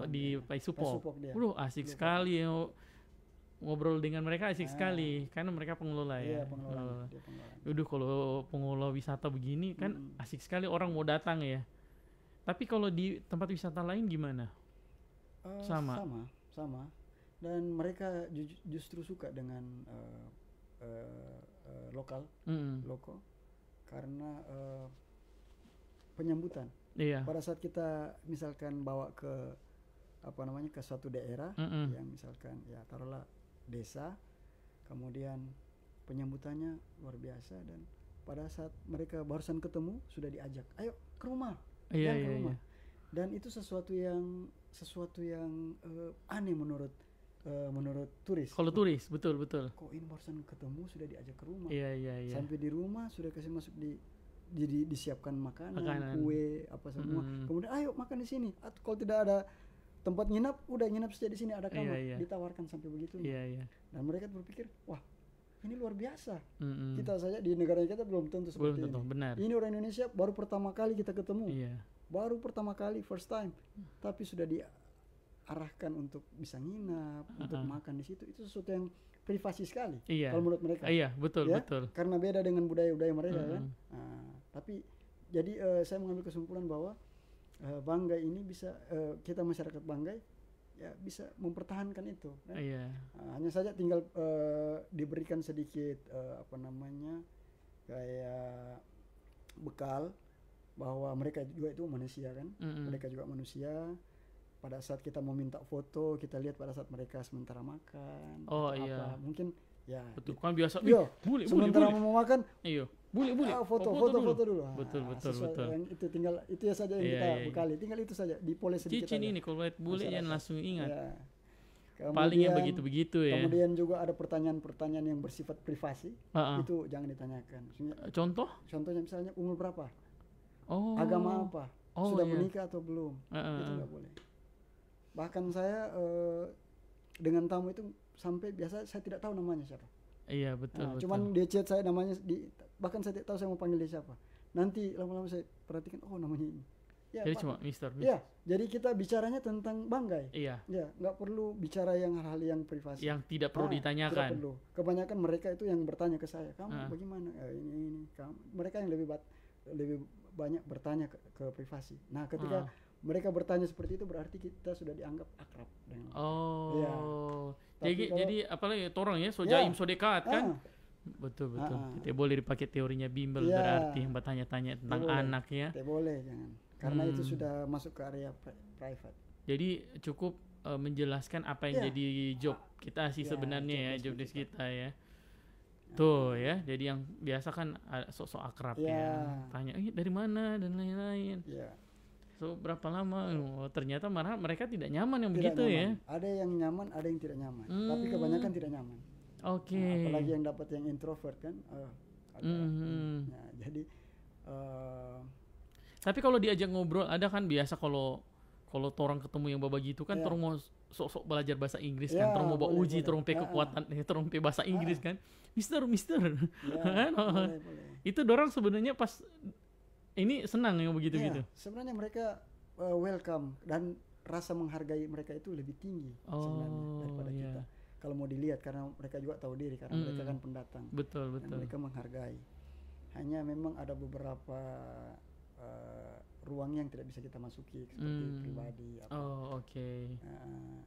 Speaker 1: di Paisupok. Asik sekali ngobrol dengan mereka, asik sekali karena mereka pengelola ya.
Speaker 2: Pengelola.
Speaker 1: Kalau pengelola wisata begini kan asik sekali, orang mau datang ya. Tapi kalau di tempat wisata lain gimana? Sama. Dan mereka justru suka dengan lokal, karena penyambutan. Pada saat kita misalkan bawa ke ke suatu daerah yang misalkan ya taruhlah desa, kemudian penyambutannya luar biasa, dan pada saat mereka barusan ketemu sudah diajak, ayo ke rumah, ke rumah. Dan itu sesuatu yang aneh menurut turis. Kalau turis betul.
Speaker 2: Kok ini barusan ketemu sudah diajak ke rumah?
Speaker 1: Iya.
Speaker 2: Sampai di rumah sudah kasih masuk jadi disiapkan makanan, kue apa semua. Kemudian ayo makan di sini. Atau kalau tidak ada tempat nginap, udah nginap saja di sini, ada kamar. Ditawarkan sampai begitu. Dan mereka berpikir, wah, ini luar biasa. Kita saja di negara kita belum tentu seperti ini.
Speaker 1: Benar.
Speaker 2: Ini orang Indonesia baru pertama kali kita ketemu. Baru pertama kali, first time. Tapi sudah diarahkan untuk bisa nginap, untuk makan di situ. Itu sesuatu yang privasi sekali kalau menurut mereka.
Speaker 1: Betul.
Speaker 2: Karena beda dengan budaya-budaya mereka kan. Tapi jadi saya mengambil kesimpulan bahwa Banggai ini bisa kita masyarakat Banggai ya bisa mempertahankan itu kan? Hanya saja tinggal diberikan sedikit kayak bekal bahwa mereka juga itu manusia kan. Mereka juga manusia. Pada saat kita mau minta foto, kita lihat pada saat mereka sementara makan. Mungkin ya
Speaker 1: betul kan biasa.
Speaker 2: Sementara mau makan,
Speaker 1: boleh.
Speaker 2: Foto dulu.
Speaker 1: Betul.
Speaker 2: Itu tinggal itu saja yang kita bekali. Tinggal itu saja, dipoles sedikit.
Speaker 1: Cicin ini kalau lihat bule yang langsung ingat.
Speaker 2: Kemudian,
Speaker 1: paling yang begitu ya.
Speaker 2: Kemudian juga ada pertanyaan-pertanyaan yang bersifat privasi. Itu jangan ditanyakan. Contohnya misalnya umur berapa? Agama apa? Sudah menikah atau belum? Itu nggak boleh. Bahkan saya dengan tamu itu sampai biasa saya tidak tahu namanya siapa.
Speaker 1: Betul.
Speaker 2: Cuman dia chat saya namanya, bahkan saya tidak tahu saya mau panggil dia siapa. Nanti lama-lama saya perhatikan, namanya ini.
Speaker 1: Jadi cuma Mister.
Speaker 2: Jadi kita bicaranya tentang Banggai. Nggak perlu bicara yang hal-hal yang privasi.
Speaker 1: Yang tidak perlu ditanyakan.
Speaker 2: Tidak perlu. Kebanyakan mereka itu yang bertanya ke saya, kamu bagaimana? Ini. Mereka yang lebih banyak bertanya ke privasi. Nah, ketika mereka bertanya seperti itu berarti kita sudah dianggap akrab dengan
Speaker 1: jadi apalagi torang ya, so jaim so dekat kan. Betul. Tidak boleh dipakai teorinya bimbel,
Speaker 2: Iya.
Speaker 1: berarti yang bertanya-tanya tentang anak ya.
Speaker 2: Tidak boleh, jangan. Karena itu sudah masuk ke area private.
Speaker 1: Jadi cukup menjelaskan apa yang jadi job kita sih sebenarnya ya, job desk kita ya. Tuh ya, jadi yang biasa kan sok-sok akrab ya, tanya dari mana dan lain-lain. So berapa lama? Ternyata mereka tidak nyaman yang tidak begitu nyaman.
Speaker 2: Ya. Ada yang nyaman, ada yang tidak nyaman. Tapi kebanyakan tidak nyaman.
Speaker 1: Oke.
Speaker 2: Nah, apalagi yang dapat yang introvert kan. Nah, jadi.
Speaker 1: Tapi kalau diajak ngobrol, ada kan biasa kalau orang ketemu yang babak gitu kan, terus mau sok-sok belajar bahasa Inggris kan, terus mau bawa uji, terus kekuatan, terus bahasa Inggris kan, Mister, kan? Boleh. Itu dorang sebenarnya pas ini senang yang begitu gitu.
Speaker 2: Sebenarnya mereka welcome dan rasa menghargai mereka itu lebih tinggi sebenarnya daripada kita. Kalau mau dilihat, karena mereka juga tahu diri, karena mereka kan pendatang.
Speaker 1: Betul.
Speaker 2: Dan mereka menghargai. Hanya memang ada beberapa ruang yang tidak bisa kita masuki seperti pribadi.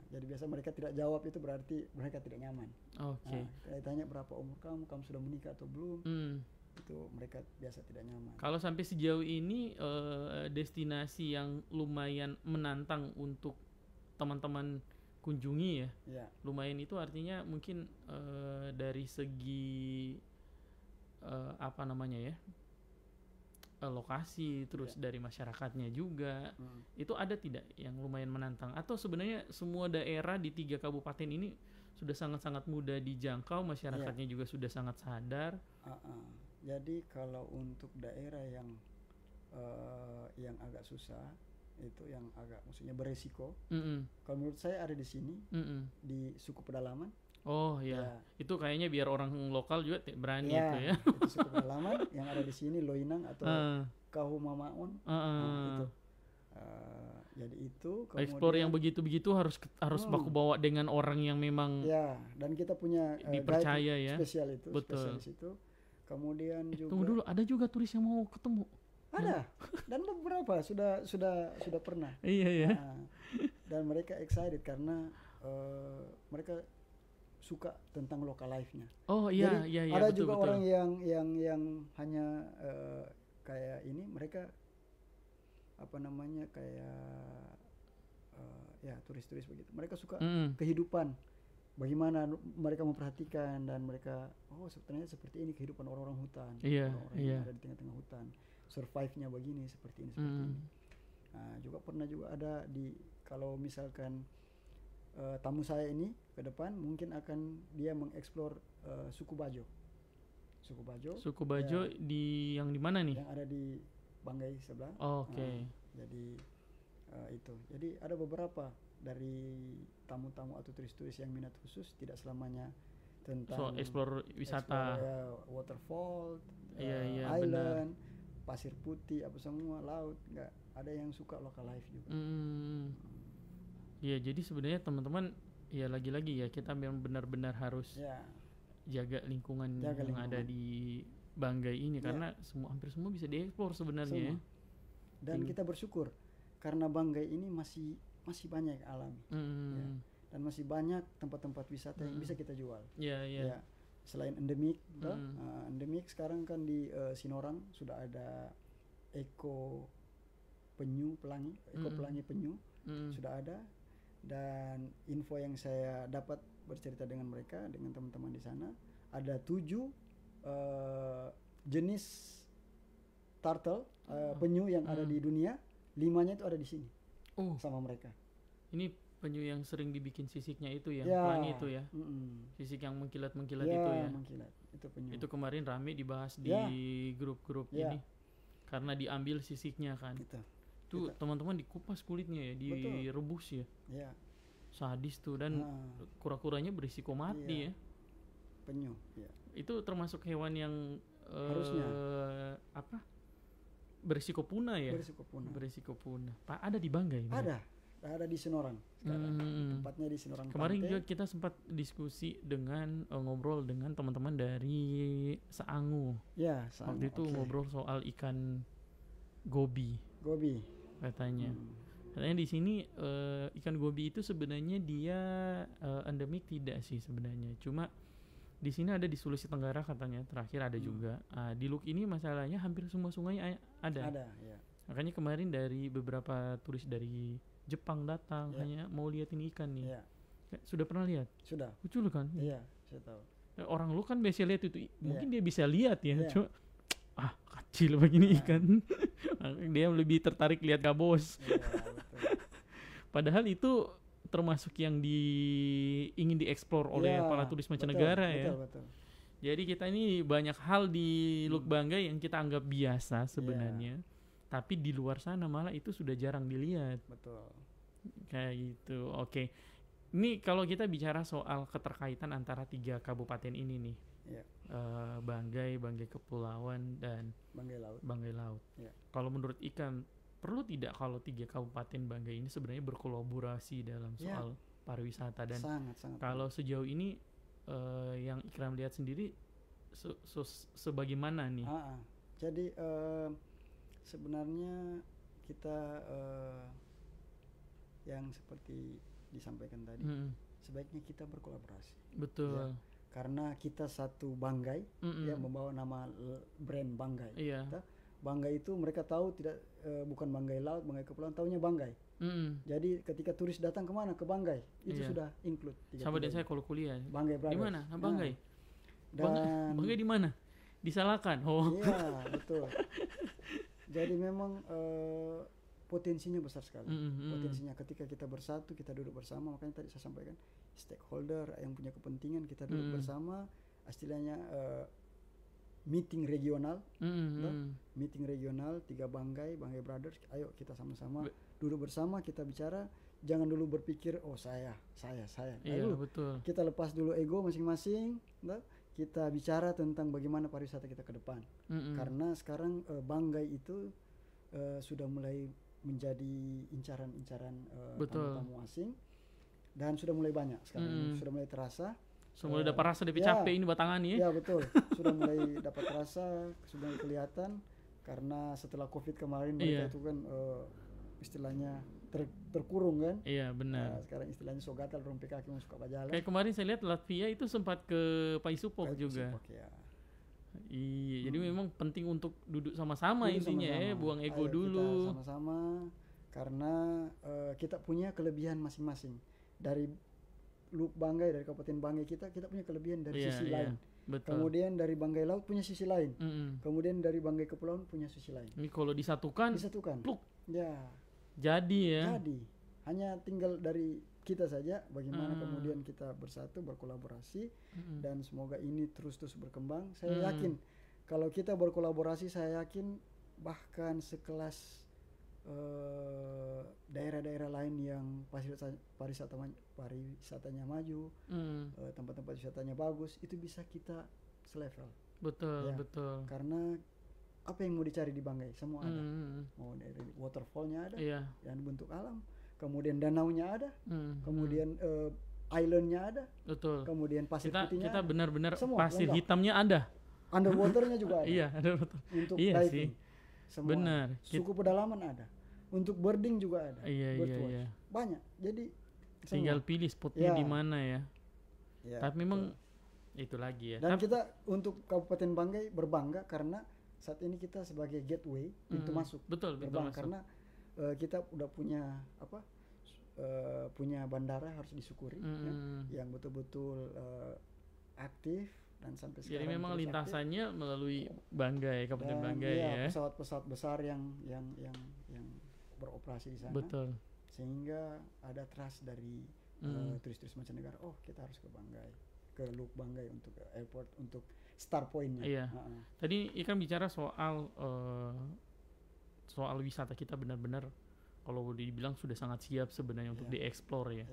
Speaker 2: Jadi biasa mereka tidak jawab, itu berarti mereka tidak nyaman. Saya tanya berapa umur kamu sudah menikah atau belum? Itu mereka biasa tidak nyaman.
Speaker 1: Kalau sampai sejauh ini destinasi yang lumayan menantang untuk teman-teman kunjungi ya. Lumayan itu artinya mungkin dari segi apa namanya ya, lokasi, terus dari masyarakatnya juga. Itu ada tidak yang lumayan menantang, atau sebenarnya semua daerah di 3 kabupaten ini sudah sangat-sangat mudah dijangkau, masyarakatnya juga sudah sangat sadar?
Speaker 2: Jadi kalau untuk daerah yang agak susah, itu yang agak maksudnya beresiko. Kalau menurut saya ada di sini, di suku pedalaman.
Speaker 1: Itu kayaknya biar orang lokal juga berani itu ya.
Speaker 2: Itu suku pedalaman yang ada di sini, Loinang atau Kahumamaon. Itu. Jadi itu
Speaker 1: explore yang begitu-begitu harus baku bawa dengan orang yang memang
Speaker 2: dan kita punya
Speaker 1: dipercaya ya.
Speaker 2: Spesial itu, spesialis itu. Kemudian juga
Speaker 1: tunggu dulu, ada juga turis yang mau ketemu.
Speaker 2: Ada. Dan beberapa sudah pernah.
Speaker 1: Iya.
Speaker 2: Dan mereka excited karena mereka suka tentang local life-nya.
Speaker 1: Jadi,
Speaker 2: ada betul, juga orang yang hanya kayak ini, mereka apa namanya kayak turis-turis begitu. Mereka suka kehidupan. Bagaimana mereka memperhatikan, dan mereka sebenarnya seperti ini kehidupan orang-orang hutan. Orang-orang yang ada di tengah-tengah hutan. Survive-nya begini, seperti ini. Nah, juga pernah juga ada kalau misalkan tamu saya ini ke depan mungkin akan dia mengeksplor suku Bajo. Suku Bajo
Speaker 1: di yang di mana nih?
Speaker 2: Yang ada di Banggai sebelah. Jadi itu. Jadi ada beberapa dari tamu-tamu atau turis-turis yang minat khusus, tidak selamanya tentang
Speaker 1: explore wisata,
Speaker 2: waterfall,
Speaker 1: benar.
Speaker 2: island, pasir putih, apa semua, laut, enggak. Ada yang suka local life juga.
Speaker 1: Jadi sebenarnya teman-teman ya, lagi-lagi ya, kita memang benar-benar harus jaga lingkungan yang ada di Banggai ini, karena hampir semua bisa dieksplor sebenarnya.
Speaker 2: Dan kita bersyukur karena Banggai ini masih banyak alami, dan masih banyak tempat-tempat wisata yang bisa kita jual. Selain endemik, endemik sekarang kan di Sinorang sudah ada eko pelangi penyu, sudah ada. Dan info yang saya dapat bercerita dengan mereka, dengan teman-teman di sana, ada 7 jenis turtle, penyu yang ada di dunia, 5-nya itu ada di sini. Sama mereka.
Speaker 1: Ini penyu yang sering dibikin sisiknya itu ya, pelangi itu ya. Sisik yang mengkilat-mengkilat itu ya.
Speaker 2: Mengkilat. Itu penyu.
Speaker 1: Itu kemarin rame dibahas di grup-grup ini. Karena diambil sisiknya kan. Itu teman-teman dikupas kulitnya ya, direbus ya. Sadis tuh, dan kura-kuranya berisiko mati ya.
Speaker 2: Penyu.
Speaker 1: Itu termasuk hewan yang
Speaker 2: harusnya
Speaker 1: berisiko punah ya. Berisiko punah. Pak, ada di Banggai?
Speaker 2: Ada di Sinorang sekarang. Tempatnya di Sinorang.
Speaker 1: Kemarin juga kita sempat diskusi dengan ngobrol dengan teman-teman dari Saangu.
Speaker 2: Saangu.
Speaker 1: Waktu itu ngobrol soal ikan gobi katanya. Katanya di sini ikan gobi itu sebenarnya dia endemik tidak sih sebenarnya. Cuma Di sini ada di Sulawesi Tenggara katanya terakhir ada juga. Di Luk ini masalahnya hampir semua sungai ada.
Speaker 2: Ada, ya.
Speaker 1: Makanya kemarin dari beberapa turis dari Jepang datang hanya mau lihat ini ikan nih.
Speaker 2: Ya.
Speaker 1: Sudah pernah lihat?
Speaker 2: Sudah.
Speaker 1: Lucu kan?
Speaker 2: Iya, saya tahu.
Speaker 1: Orang lu kan biasa lihat itu, mungkin dia bisa lihat ya,
Speaker 2: Iya.
Speaker 1: cuma kecil begini ikan. Dia lebih tertarik lihat gabos.
Speaker 2: Iya, betul.
Speaker 1: Padahal itu termasuk yang ingin dieksplor oleh para turis mancanegara ya.
Speaker 2: Betul.
Speaker 1: Jadi kita ini banyak hal di Luk Banggai yang kita anggap biasa sebenarnya, tapi di luar sana malah itu sudah jarang dilihat.
Speaker 2: Betul.
Speaker 1: Kayak gitu. Oke. Ini kalau kita bicara soal keterkaitan antara 3 kabupaten ini nih, Banggai Kepulauan, dan Banggai Laut.
Speaker 2: Ya.
Speaker 1: Kalau menurut Ikan, perlu tidak kalau 3 kabupaten Banggai ini sebenarnya berkolaborasi dalam soal pariwisata, dan
Speaker 2: sangat
Speaker 1: kalau sejauh ini yang Ikram lihat sendiri sebagaimana nih?
Speaker 2: Jadi sebenarnya kita yang seperti disampaikan tadi, sebaiknya kita berkolaborasi.
Speaker 1: Betul.
Speaker 2: Ya, karena kita satu Banggai yang membawa nama brand Banggai.
Speaker 1: Iya.
Speaker 2: Banggai itu mereka tahu tidak bukan Banggai Laut, Banggai Kepulauan, tahunya Banggai. Jadi ketika turis datang kemana? Ke Banggai, itu sudah include.
Speaker 1: Sama dengan saya kalau kuliah.
Speaker 2: Banggai Brothers.
Speaker 1: Di mana? Banggai.
Speaker 2: Dan
Speaker 1: Banggai di mana? Disalahkan.
Speaker 2: Iya, betul. Jadi memang potensinya besar sekali. Potensinya ketika kita bersatu, kita duduk bersama, makanya tadi saya sampaikan stakeholder yang punya kepentingan, kita duduk bersama, istilahnya meeting regional, meeting regional 3 Banggai Brothers, ayo kita sama-sama duduk bersama, kita bicara, jangan dulu berpikir saya.
Speaker 1: Iya, betul.
Speaker 2: Kita lepas dulu ego masing-masing, kita bicara tentang bagaimana pariwisata kita ke depan. Karena sekarang Banggai itu sudah mulai menjadi incaran-incaran tamu-tamu asing, dan sudah mulai banyak sekarang, sudah mulai terasa.
Speaker 1: Sudah dapat rasa DP capek ini batangan nih.
Speaker 2: Ya betul, sudah mulai dapat rasa, sudah mulai kelihatan, karena setelah COVID kemarin mereka itu kan istilahnya terkurung kan.
Speaker 1: Iya, benar.
Speaker 2: Sekarang istilahnya so gatal rompi kaki mau suka berjalan.
Speaker 1: Kayak kemarin saya lihat Latvia itu sempat ke Paisupok juga. Iya, jadi memang penting untuk duduk sama-sama intinya buang ego dulu.
Speaker 2: Kita sama-sama, karena kita punya kelebihan masing-masing. Dari Luk Banggai, dari Kabupaten Banggai kita punya kelebihan dari sisi lain.
Speaker 1: Betul.
Speaker 2: Kemudian dari Banggai Laut punya sisi lain. Kemudian dari Banggai Kepulauan punya sisi lain.
Speaker 1: Ini kalau disatukan.
Speaker 2: Pluk. Ya.
Speaker 1: Jadi
Speaker 2: hanya tinggal dari kita saja bagaimana kemudian kita bersatu, berkolaborasi, dan semoga ini terus berkembang. Saya yakin kalau kita berkolaborasi, saya yakin bahkan sekelas daerah-daerah lain yang pariwisatanya maju, tempat-tempat wisatanya bagus, itu bisa kita selevel.
Speaker 1: Betul.
Speaker 2: Karena apa yang mau dicari di Banggai semua ada. Mau dari waterfallnya ada, yang bentuk alam, kemudian danaunya ada, kemudian islandnya ada,
Speaker 1: betul.
Speaker 2: Kemudian pasir putihnya
Speaker 1: kita benar-benar pasir
Speaker 2: lengkap.
Speaker 1: Hitamnya ada,
Speaker 2: underwaternya juga ada.
Speaker 1: Iya, underwater.
Speaker 2: Untuk
Speaker 1: diving
Speaker 2: sih. Semua
Speaker 1: benar.
Speaker 2: Suku pedalaman ada, untuk birding juga ada.
Speaker 1: Iya.
Speaker 2: Banyak. Jadi
Speaker 1: tinggal pilih spotnya di mana ya. Tapi memang itu lagi ya.
Speaker 2: Dan kita untuk Kabupaten Banggai berbangga karena saat ini kita sebagai gateway, pintu masuk.
Speaker 1: Betul,
Speaker 2: berbangga karena kita udah punya punya bandara, harus disyukuri yang betul-betul aktif dan sampai sekarang.
Speaker 1: Jadi memang lintasannya aktif melalui Banggai, Kabupaten Banggai ya.
Speaker 2: Pesawat-pesawat besar yang beroperasi di sana.
Speaker 1: Betul.
Speaker 2: Sehingga ada trust dari turis-turis mancanegara. Oh, kita harus ke Banggai, ke Luk Banggai untuk airport, untuk start point-nya.
Speaker 1: Iya. Tadi Ikan bicara soal wisata kita benar-benar kalau dibilang sudah sangat siap sebenarnya untuk dieksplor ya.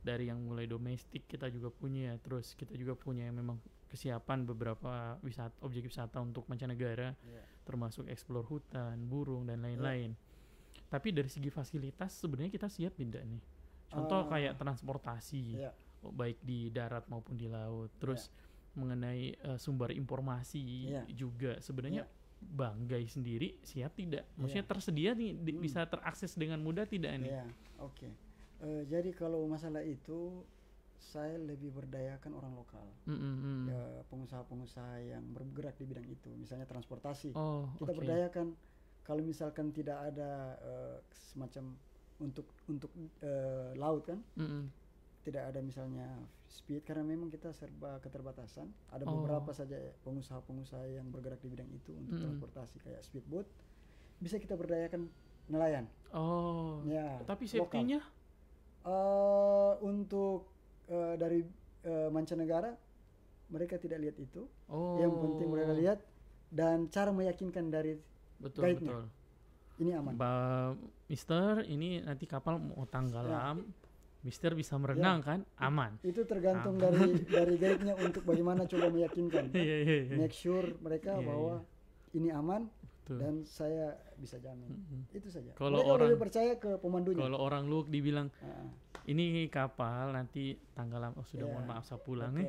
Speaker 1: Dari yang mulai domestik kita juga punya, terus kita juga punya yang memang kesiapan beberapa objek wisata untuk mancanegara, termasuk eksplor hutan, burung dan lain-lain. Tapi dari segi fasilitas sebenarnya kita siap tidak nih? Contoh kayak transportasi, baik di darat maupun di laut. Terus mengenai sumber informasi juga sebenarnya Banggai sendiri siap tidak? Maksudnya tersedia nih, bisa terakses dengan mudah tidak nih?
Speaker 2: Oke. Jadi kalau masalah itu saya lebih berdayakan orang lokal, ya, pengusaha-pengusaha yang bergerak di bidang itu, misalnya transportasi. Kita berdayakan kalau misalkan tidak ada semacam untuk laut kan, tidak ada misalnya speed karena memang kita serba keterbatasan. Ada beberapa saja pengusaha-pengusaha yang bergerak di bidang itu untuk transportasi kayak speedboat, bisa kita berdayakan nelayan.
Speaker 1: Ya, tapi safety-nya?
Speaker 2: Untuk dari mancanegara mereka tidak lihat itu. Yang penting mereka lihat dan cara meyakinkan dari guide-nya. Ini aman.
Speaker 1: Mister, ini nanti kapal mau tenggelam. Mister bisa merenang kan? Aman.
Speaker 2: Itu tergantung dari guide-nya untuk bagaimana coba meyakinkan. Make sure mereka bahwa ini aman. Dan saya bisa jamin. Itu saja.
Speaker 1: Kalau
Speaker 2: mereka
Speaker 1: orang
Speaker 2: lebih percaya ke pemandunya.
Speaker 1: Kalau orang luar dibilang ini kapal nanti tenggelam, sudah mohon maaf saya pulang nih.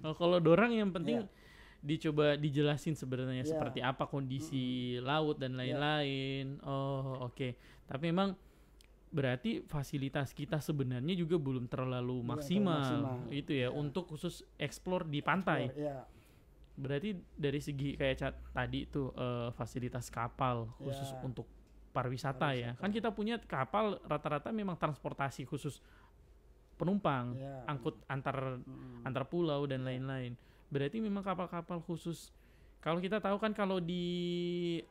Speaker 1: Kalau dorang yang penting dicoba dijelasin sebenarnya seperti apa kondisi laut dan lain-lain. Oke. Tapi memang berarti fasilitas kita sebenarnya juga belum terlalu maksimal. Itu ya untuk khusus explore di pantai. Berarti dari segi kayak tadi itu fasilitas kapal khusus untuk pariwisata ya. Kan kita punya kapal rata-rata memang transportasi khusus penumpang, angkut antar pulau dan lain-lain. Berarti memang kapal-kapal khusus. Kalau kita tahu kan kalau di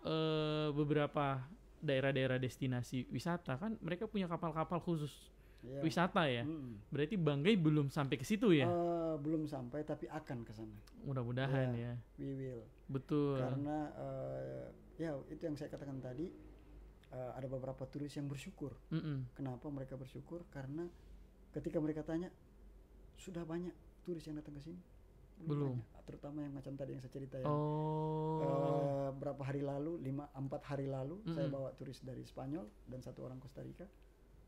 Speaker 1: beberapa daerah-daerah destinasi wisata kan mereka punya kapal-kapal khusus wisata ya. Berarti Banggai belum sampai ke situ ya?
Speaker 2: Belum sampai tapi akan ke sana.
Speaker 1: Mudah-mudahan ya.
Speaker 2: We will.
Speaker 1: Betul.
Speaker 2: Karena ya itu yang saya katakan tadi, ada beberapa turis yang bersyukur. Kenapa mereka bersyukur? Karena ketika mereka tanya, sudah banyak turis yang datang ke sini?
Speaker 1: Belum.
Speaker 2: Banyak. Terutama yang macam tadi yang saya cerita ya. Berapa hari lalu, 4 hari lalu saya bawa turis dari Spanyol dan 1 orang Costa Rica.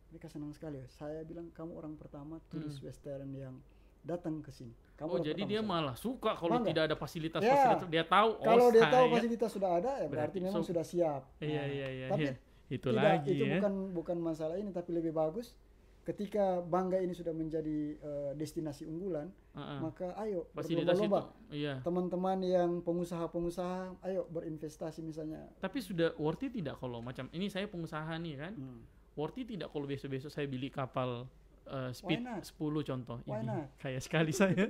Speaker 2: Mereka senang sekali. Saya bilang kamu orang pertama turis Western yang datang ke sini.
Speaker 1: Jadi dia malah suka kalau tidak ada fasilitas dia tahu.
Speaker 2: Kalau dia tahu fasilitas sudah ada ya berarti memang sudah siap.
Speaker 1: Iya.
Speaker 2: Tapi
Speaker 1: itu lagi
Speaker 2: itu bukan masalah ini, tapi lebih bagus ketika Banggai ini sudah menjadi destinasi unggulan, maka ayo berlomba-lomba. Teman-teman yang pengusaha-pengusaha, ayo berinvestasi misalnya.
Speaker 1: Tapi sudah worth it tidak kalau macam ini saya pengusaha nih kan? Worth it tidak kalau besok-besok saya beli kapal speed 10 contoh ini. Kayak sekali saya.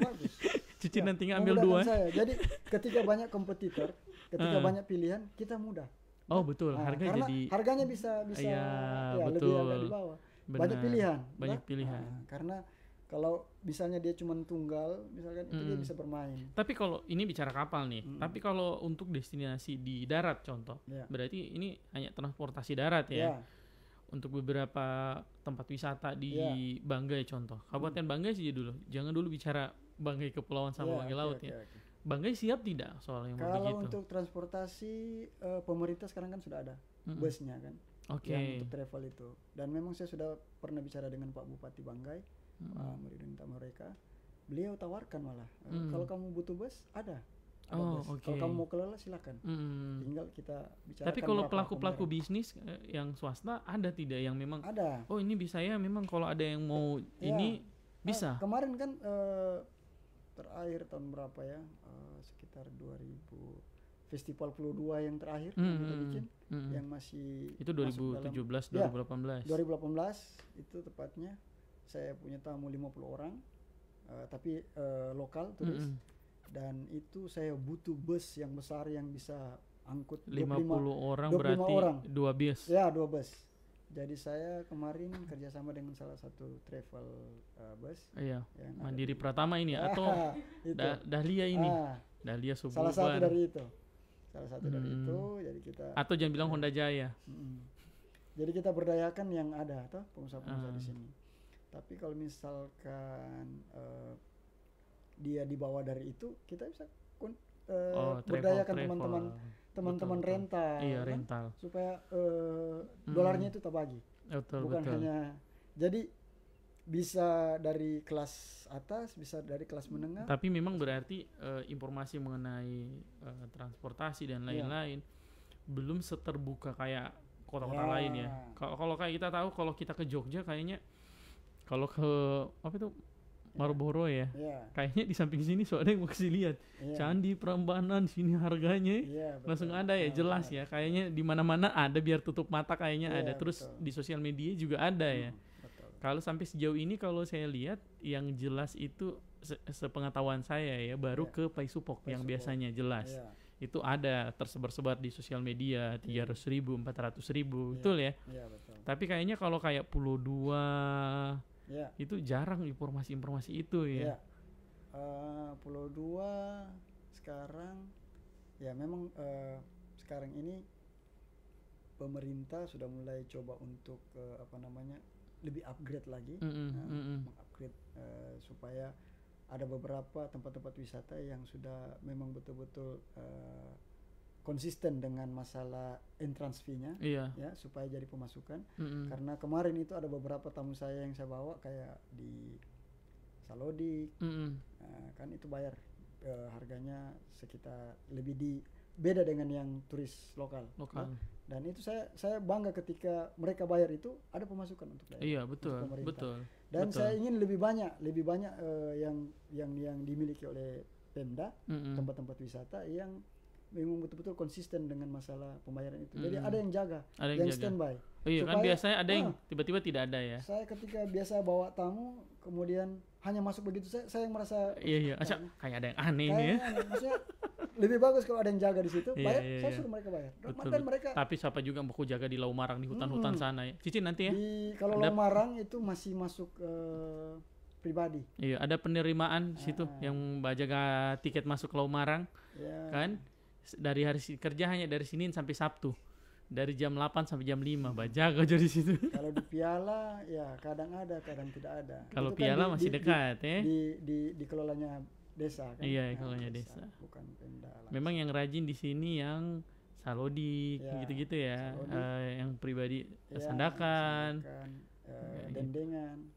Speaker 1: Cici nanti ngambil 2.
Speaker 2: Jadi ketika banyak kompetitor, ketika banyak pilihan, kita mudah.
Speaker 1: Betul.
Speaker 2: Harganya bisa
Speaker 1: betul.
Speaker 2: lebih agak di bawah. Banyak pilihan. Karena kalau misalnya dia cuma tunggal, misalkan itu dia bisa bermain.
Speaker 1: Tapi kalau ini bicara kapal nih, tapi kalau untuk destinasi di darat contoh, berarti ini hanya transportasi darat ya. Untuk beberapa tempat wisata di Banggai contoh. Kabupaten Banggai sih dulu. Jangan dulu bicara Banggai Kepulauan sama Banggai Laut ya. Banggai siap tidak soal yang begitu?
Speaker 2: Kalau untuk transportasi pemerintah sekarang kan sudah ada busnya kan. Yang untuk travel itu. Dan memang saya sudah pernah bicara dengan Pak Bupati Banggai, Pak Muridin Tamareka. Beliau tawarkan malah kalau kamu butuh bus ada. Kalau kamu mau kelola silakan. Tinggal kita bicarakan.
Speaker 1: Tapi kalau pelaku-pelaku bisnis yang swasta ada tidak yang memang
Speaker 2: ada.
Speaker 1: Ini bisa ya memang kalau ada yang mau ini bisa.
Speaker 2: Kemarin kan terakhir tahun berapa ya? Sekitar 2000 Festival Pulau 2 yang terakhir yang kita bikin yang masih
Speaker 1: itu 2017 2018.
Speaker 2: 2018 itu tepatnya. Saya punya tamu 50 orang tapi lokal turis. Dan itu saya butuh bus yang besar yang bisa angkut
Speaker 1: 50 orang
Speaker 2: 25
Speaker 1: berarti
Speaker 2: orang.
Speaker 1: 2 bus.
Speaker 2: Ya, 2 bus. Jadi saya kemarin kerjasama dengan salah satu travel bus.
Speaker 1: Mandiri Pratama ini atau Dahlia ini. Dahlia Sububan.
Speaker 2: Salah satu dari itu. Jadi kita
Speaker 1: atau jangan bilang Honda Jaya.
Speaker 2: Jadi kita berdayakan yang ada atau pengusaha-pengusaha di sini. Tapi kalau misalkan dia dibawa dari itu, kita bisa berdayakan teman-teman rental,
Speaker 1: rental.
Speaker 2: Supaya dolarnya itu terbagi. Bukan hanya jadi bisa dari kelas atas, bisa dari kelas menengah.
Speaker 1: Tapi memang berarti informasi mengenai transportasi dan lain-lain belum seterbuka kayak kota-kota lain ya. Kalau kayak kita tahu kalau kita ke Jogja kayaknya kalau ke Marlboro ya.
Speaker 2: Ya.
Speaker 1: Kayaknya di samping sini soalnya yang mau kasih lihat.
Speaker 2: Ya.
Speaker 1: Candi Prambanan sini harganya.
Speaker 2: Ya,
Speaker 1: langsung ada ya, jelas ya. Kayaknya di mana-mana ada, biar tutup mata kayaknya
Speaker 2: Ya,
Speaker 1: ada. Terus
Speaker 2: betul.
Speaker 1: di sosial media juga ada ya.
Speaker 2: Betul.
Speaker 1: Kalau sampai sejauh ini kalau saya lihat yang jelas itu sepengetahuan saya ya baru ke Paisupok yang biasanya jelas.
Speaker 2: Ya.
Speaker 1: Itu ada tersebar-sebar di sosial media 300.000, 400.000, betul ya?
Speaker 2: Iya, betul.
Speaker 1: Tapi kayaknya kalau kayak Pulau Dua itu jarang informasi-informasi itu ya.
Speaker 2: Pulau Dua sekarang ya memang sekarang ini pemerintah sudah mulai coba untuk lebih upgrade lagi, mengupgrade supaya ada beberapa tempat-tempat wisata yang sudah memang betul-betul konsisten dengan masalah entrance fee-nya, ya supaya jadi pemasukan. Karena kemarin itu ada beberapa tamu saya yang saya bawa kayak di Salodik, kan itu bayar harganya sekitar lebih beda dengan yang turis lokal. Ya? Dan itu saya bangga ketika mereka bayar itu ada pemasukan untuk daerah.
Speaker 1: Iya, betul.
Speaker 2: Dan saya ingin lebih banyak yang dimiliki oleh Pemda, tempat-tempat wisata yang memang betul-betul konsisten dengan masalah pembayaran itu. Jadi ada yang jaga, yang standby.
Speaker 1: Oh iya, kan biasanya ada yang tiba-tiba tidak ada ya.
Speaker 2: Saya ketika biasa bawa tamu kemudian hanya masuk begitu, saya yang merasa
Speaker 1: kayak ada yang aneh nih ya.
Speaker 2: Maksudnya lebih bagus kalau ada yang jaga di situ, bayar, saya suruh mereka bayar.
Speaker 1: Betul.
Speaker 2: Mereka,
Speaker 1: tapi siapa juga mau jaga di Laumarang, di hutan-hutan sana ya. Cici nanti ya.
Speaker 2: Kalau Laumarang itu masih masuk pribadi.
Speaker 1: Iya, ada penerimaan situ yang jaga tiket masuk Laumarang. Kan? Dari hari kerja hanya dari Senin sampai Sabtu. Dari jam 8 sampai jam 5 jaga aja di situ.
Speaker 2: Kalau di Piala ya kadang ada, kadang tidak ada.
Speaker 1: Kalau Piala kan masih dekat ya.
Speaker 2: Dikelolanya desa kan.
Speaker 1: Iya, kelolanya desa.
Speaker 2: Bukan Pemda.
Speaker 1: Memang yang rajin di sini yang Salodik gitu-gitu ya. Yang pribadi Sandakan,
Speaker 2: Dendengan.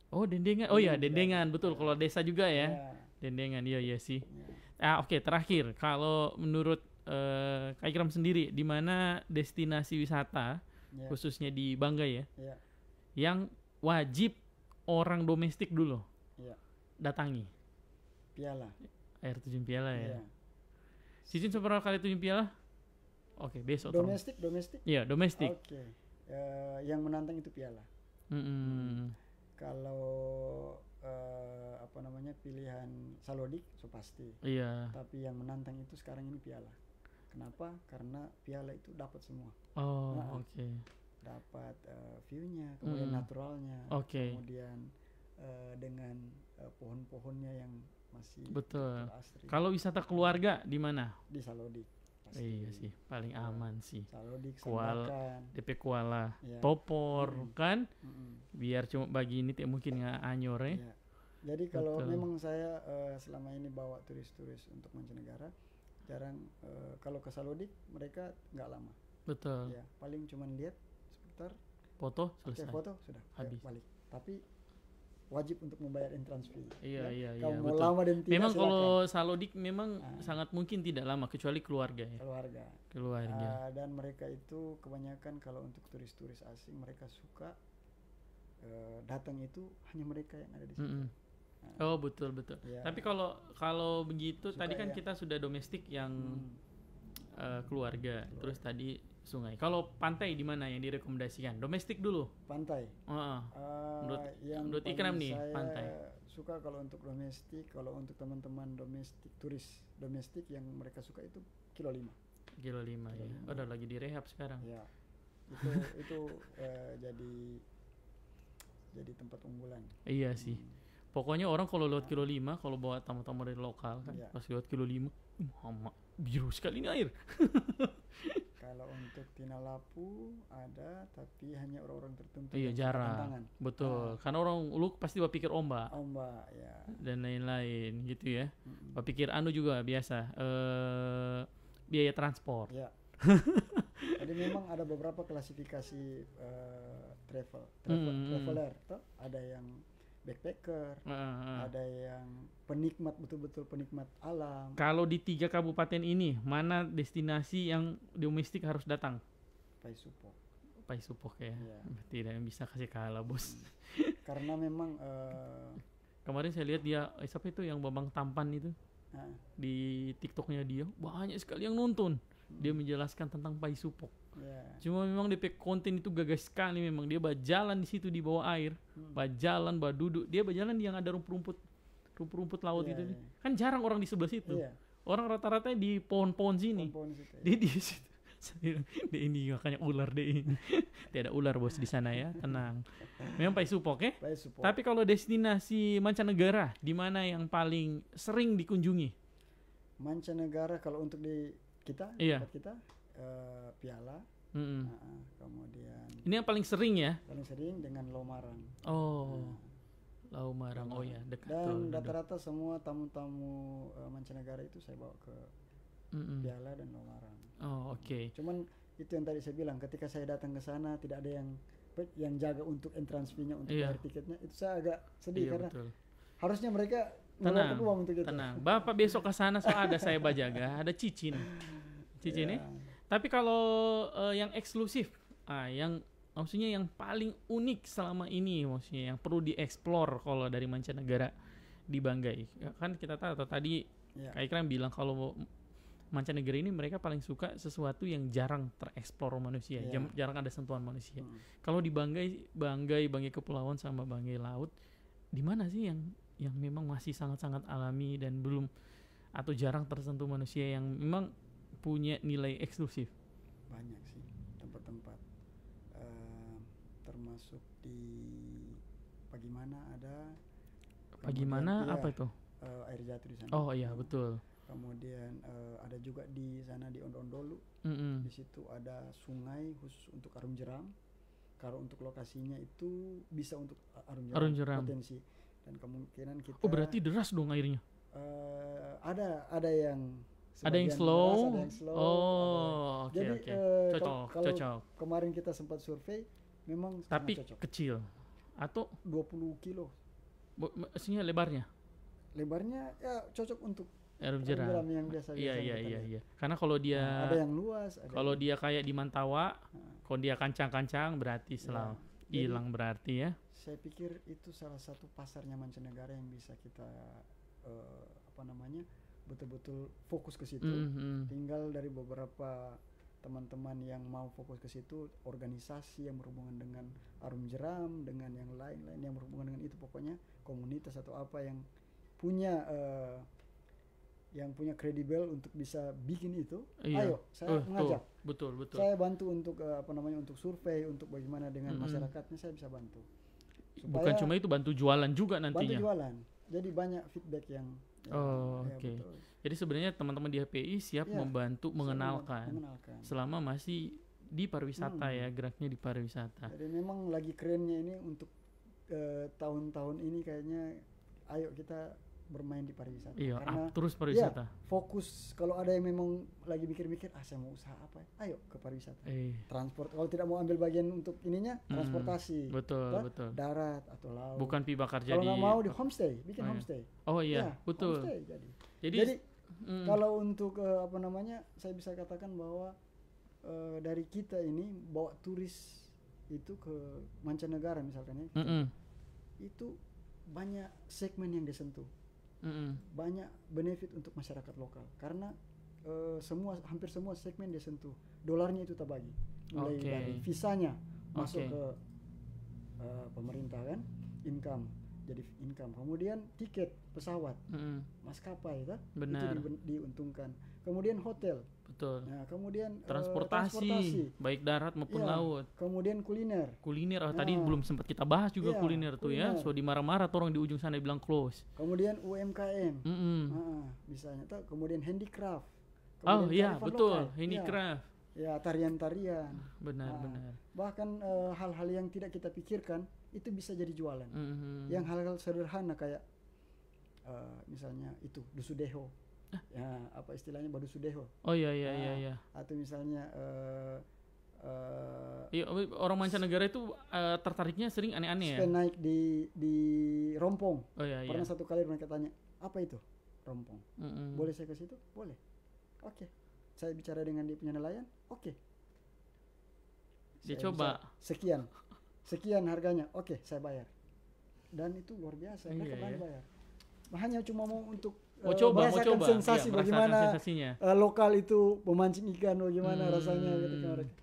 Speaker 1: Oh, Dendengan. Oh iya, Dendengan betul. Kalau desa juga ya. Dendengan iya sih. Oke, terakhir kalau menurut Kak Ikram sendiri, di mana destinasi wisata khususnya di Bangga ya, yang wajib orang domestik dulu datangi?
Speaker 2: Piala.
Speaker 1: Air terjun Piala ya. Cicin seberapa kali terjun Piala? Oke, besok.
Speaker 2: Domestik?
Speaker 1: Iya, domestik.
Speaker 2: Oke. Yang menantang itu Piala. Kalau pilihan Salodik so pasti.
Speaker 1: Iya.
Speaker 2: Tapi yang menantang itu sekarang ini Piala. Kenapa? Karena Piala itu dapat semua.
Speaker 1: Oh, oke.
Speaker 2: Dapat view-nya, kemudian naturalnya, kemudian dengan pohon-pohonnya yang masih
Speaker 1: betul asri. Kalau wisata keluarga di mana?
Speaker 2: Di Salodik.
Speaker 1: Iya sih, paling aman sih.
Speaker 2: Salodik,
Speaker 1: Sandakan, DP Kuala, Topor kan? Biar cuma bagi ini mungkin nggak anyor ya.
Speaker 2: Jadi kalau memang saya selama ini bawa turis-turis untuk mancanegara, jarang kalau ke Salodik mereka nggak lama.
Speaker 1: Betul.
Speaker 2: Ya, paling cuma lihat sebentar.
Speaker 1: Foto selesai.
Speaker 2: Foto sudah habis. Balik. Tapi wajib untuk membayar entrance fee.
Speaker 1: Iya.
Speaker 2: Kalau mau lama dan tidak
Speaker 1: memang
Speaker 2: silakan.
Speaker 1: Kalau Salodik memang sangat mungkin tidak lama kecuali keluarga ya. Keluarga.
Speaker 2: Dan mereka itu kebanyakan kalau untuk turis-turis asing mereka suka datang itu hanya mereka yang ada di situ.
Speaker 1: Oh betul. Ya. Tapi kalau begitu suka tadi kan kita sudah domestik yang keluarga. Terus tadi sungai. Kalau pantai di mana yang direkomendasikan? Domestik dulu.
Speaker 2: Pantai.
Speaker 1: Menurut Ikram nih pantai.
Speaker 2: Suka kalau untuk domestik, kalau untuk teman-teman domestik, turis domestik yang mereka suka itu kilo 5.
Speaker 1: Kilo 5 ya. Udah lagi direhab sekarang.
Speaker 2: Ya. Itu jadi tempat unggulan.
Speaker 1: Iya sih. Pokoknya orang kalau lewat kilo 5, kalau bawa tamu-tamu dari lokal kan, pas lewat kilo 5, Muhammad, biru sekali ini air.
Speaker 2: Kalau untuk Tinalapu ada, tapi hanya orang-orang tertentu.
Speaker 1: Iya, jarang. Betul. Karena orang lu pasti berpikir ombak.
Speaker 2: Ya.
Speaker 1: Dan lain-lain gitu ya. Berpikir juga biasa. Biaya transport.
Speaker 2: Ya. Jadi memang ada beberapa klasifikasi traveler. Ada yang backpacker, ada yang penikmat, betul-betul penikmat alam.
Speaker 1: Kalau di 3 kabupaten ini, mana destinasi yang domestik harus datang?
Speaker 2: Paisupok
Speaker 1: ya. Tidak bisa kasih kalah bos.
Speaker 2: Karena memang
Speaker 1: Kemarin saya lihat dia, siapa itu yang Bambang Tampan itu, di TikToknya dia banyak sekali yang nonton. Dia menjelaskan tentang Pai Supok. Cuma memang DP konten itu gagah sekali memang. Dia berjalan di situ di bawah air, berjalan, duduk. Dia berjalan di yang ada rumput laut itu. Kan jarang orang di sebelah situ. Orang rata-rata di pohon-pohon sini. Dia di situ. Dia ini makanya ular deh ini. Tidak ada ular bos di sana ya, tenang. Memang Pai Supok ya. Tapi kalau destinasi mancanegara, di mana yang paling sering dikunjungi?
Speaker 2: Mancanegara kalau untuk di kita, tempat kita, Piala. Kemudian.
Speaker 1: Ini yang paling sering ya?
Speaker 2: Paling sering dengan Laumarang.
Speaker 1: Laumarang, ya dekat.
Speaker 2: Dan rata-rata semua tamu-tamu mancanegara itu saya bawa ke Piala dan Laumarang.
Speaker 1: Oke.
Speaker 2: Cuman itu yang tadi saya bilang, ketika saya datang ke sana tidak ada yang jaga untuk entrance fee-nya, untuk bayar tiketnya. Itu saya agak sedih karena harusnya mereka mengeluarkan uang untuk itu.
Speaker 1: Tenang. Bapak besok ke sana ada saya bajaga, ada Cicin nih. Tapi kalau yang eksklusif, yang maksudnya yang paling unik selama ini, maksudnya yang perlu dieksplor kalau dari mancanegara di Banggai. Kan kita tahu tadi Kak Ikram bilang kalau mancanegara ini mereka paling suka sesuatu yang jarang tereksplor manusia, jarang ada sentuhan manusia. Kalau di Banggai Kepulauan sama Banggai Laut, di mana sih yang memang masih sangat-sangat alami dan belum atau jarang tersentuh manusia yang memang punya nilai eksklusif?
Speaker 2: Banyak sih tempat-tempat, termasuk di Pagimana ada.
Speaker 1: Pagimana apa itu?
Speaker 2: Air jatuh di sana.
Speaker 1: Oh iya betul.
Speaker 2: Kemudian ada juga di sana di Ondolu. Di situ ada sungai khusus untuk arum jeram. Kalau untuk lokasinya itu bisa untuk arum jeram potensi. Dan kemungkinan kita.
Speaker 1: Oh berarti deras dong airnya?
Speaker 2: Ada yang
Speaker 1: slow.
Speaker 2: Ada yang slow.
Speaker 1: Oke. Cocok.
Speaker 2: Kemarin kita sempat survei, memang
Speaker 1: tapi
Speaker 2: cocok.
Speaker 1: Kecil atau
Speaker 2: 20 kilo.
Speaker 1: Maksudnya lebarnya
Speaker 2: ya cocok untuk
Speaker 1: arum jeram
Speaker 2: yang biasa.
Speaker 1: Iya. Karena kalau dia
Speaker 2: ada yang luas.
Speaker 1: Kalau dia kayak di Mantawa, kalau dia kancang-kancang berarti selalu hilang berarti ya.
Speaker 2: Saya pikir itu salah satu pasarnya mancanegara yang bisa kita betul-betul fokus ke situ. Tinggal dari beberapa teman-teman yang mau fokus ke situ, organisasi yang berhubungan dengan arum jeram, dengan yang lain-lain yang berhubungan dengan itu, pokoknya komunitas atau apa yang punya kredibel untuk bisa bikin itu. Ayo, saya mengajak.
Speaker 1: Betul.
Speaker 2: Saya bantu untuk untuk survei, untuk bagaimana dengan masyarakatnya saya bisa bantu.
Speaker 1: Bukan cuma itu, bantu jualan juga nantinya.
Speaker 2: Bantu jualan. Jadi banyak feedback yang
Speaker 1: Oke. Jadi sebenarnya teman-teman di HPI siap membantu mengenalkan selama masih di pariwisata ya, geraknya di pariwisata.
Speaker 2: Jadi memang lagi kerennya ini untuk tahun-tahun ini kayaknya ayo kita bermain di pariwisata.
Speaker 1: Iya,
Speaker 2: karena
Speaker 1: terus pariwisata.
Speaker 2: Fokus kalau ada yang memang lagi mikir-mikir, saya mau usaha apa? Ayo ke pariwisata. Transport, kalau tidak mau ambil bagian untuk ininya, transportasi.
Speaker 1: Betul.
Speaker 2: Darat atau laut.
Speaker 1: Bukan pi bakar jadi.
Speaker 2: Kalau nggak mau di homestay, bikin homestay.
Speaker 1: Oh iya, betul.
Speaker 2: Homestay jadi kalau untuk saya bisa katakan bahwa dari kita ini bawa turis itu ke mancanegara misalkan ya. Itu banyak segmen yang disentuh. Banyak benefit untuk masyarakat lokal karena hampir semua segmen dia sentuh. Dolarnya itu terbagi mulai dari visanya masuk ke pemerintah kan, jadi income, kemudian tiket pesawat, maskapai itu diuntungkan, kemudian hotel,
Speaker 1: betul.
Speaker 2: Nah, kemudian
Speaker 1: transportasi baik darat maupun laut,
Speaker 2: kemudian kuliner.
Speaker 1: Tadi belum sempat kita bahas juga kuliner tuh ya. So dimarah-marah tuh orang di ujung sana bilang close.
Speaker 2: Kemudian UMKM, misalnya tuh, kemudian handicraft.
Speaker 1: Betul, handicraft.
Speaker 2: Tarian-tarian.
Speaker 1: Benar.
Speaker 2: Bahkan hal-hal yang tidak kita pikirkan itu bisa jadi jualan. Yang hal-hal sederhana kayak misalnya itu dusudeho. Ya, apa istilahnya badusudeho.
Speaker 1: Oh iya.
Speaker 2: Atau misalnya
Speaker 1: orang mancanegara itu tertariknya sering aneh-aneh ya.
Speaker 2: Saya naik di rompong.
Speaker 1: Oh iya.
Speaker 2: Pernah satu kali mereka tanya, "Apa itu?" Rompong. Boleh saya ke situ? Boleh. Oke. Saya bicara dengan dia punya nelayan. Oke.
Speaker 1: Dia coba.
Speaker 2: Sekian harganya. Oke, saya bayar. dan itu luar biasa. Mereka berani bayar. Hanya cuma mau untuk
Speaker 1: mau coba
Speaker 2: sensasi bagaimana lokal itu memancing ikan, bagaimana rasanya ketika mereka.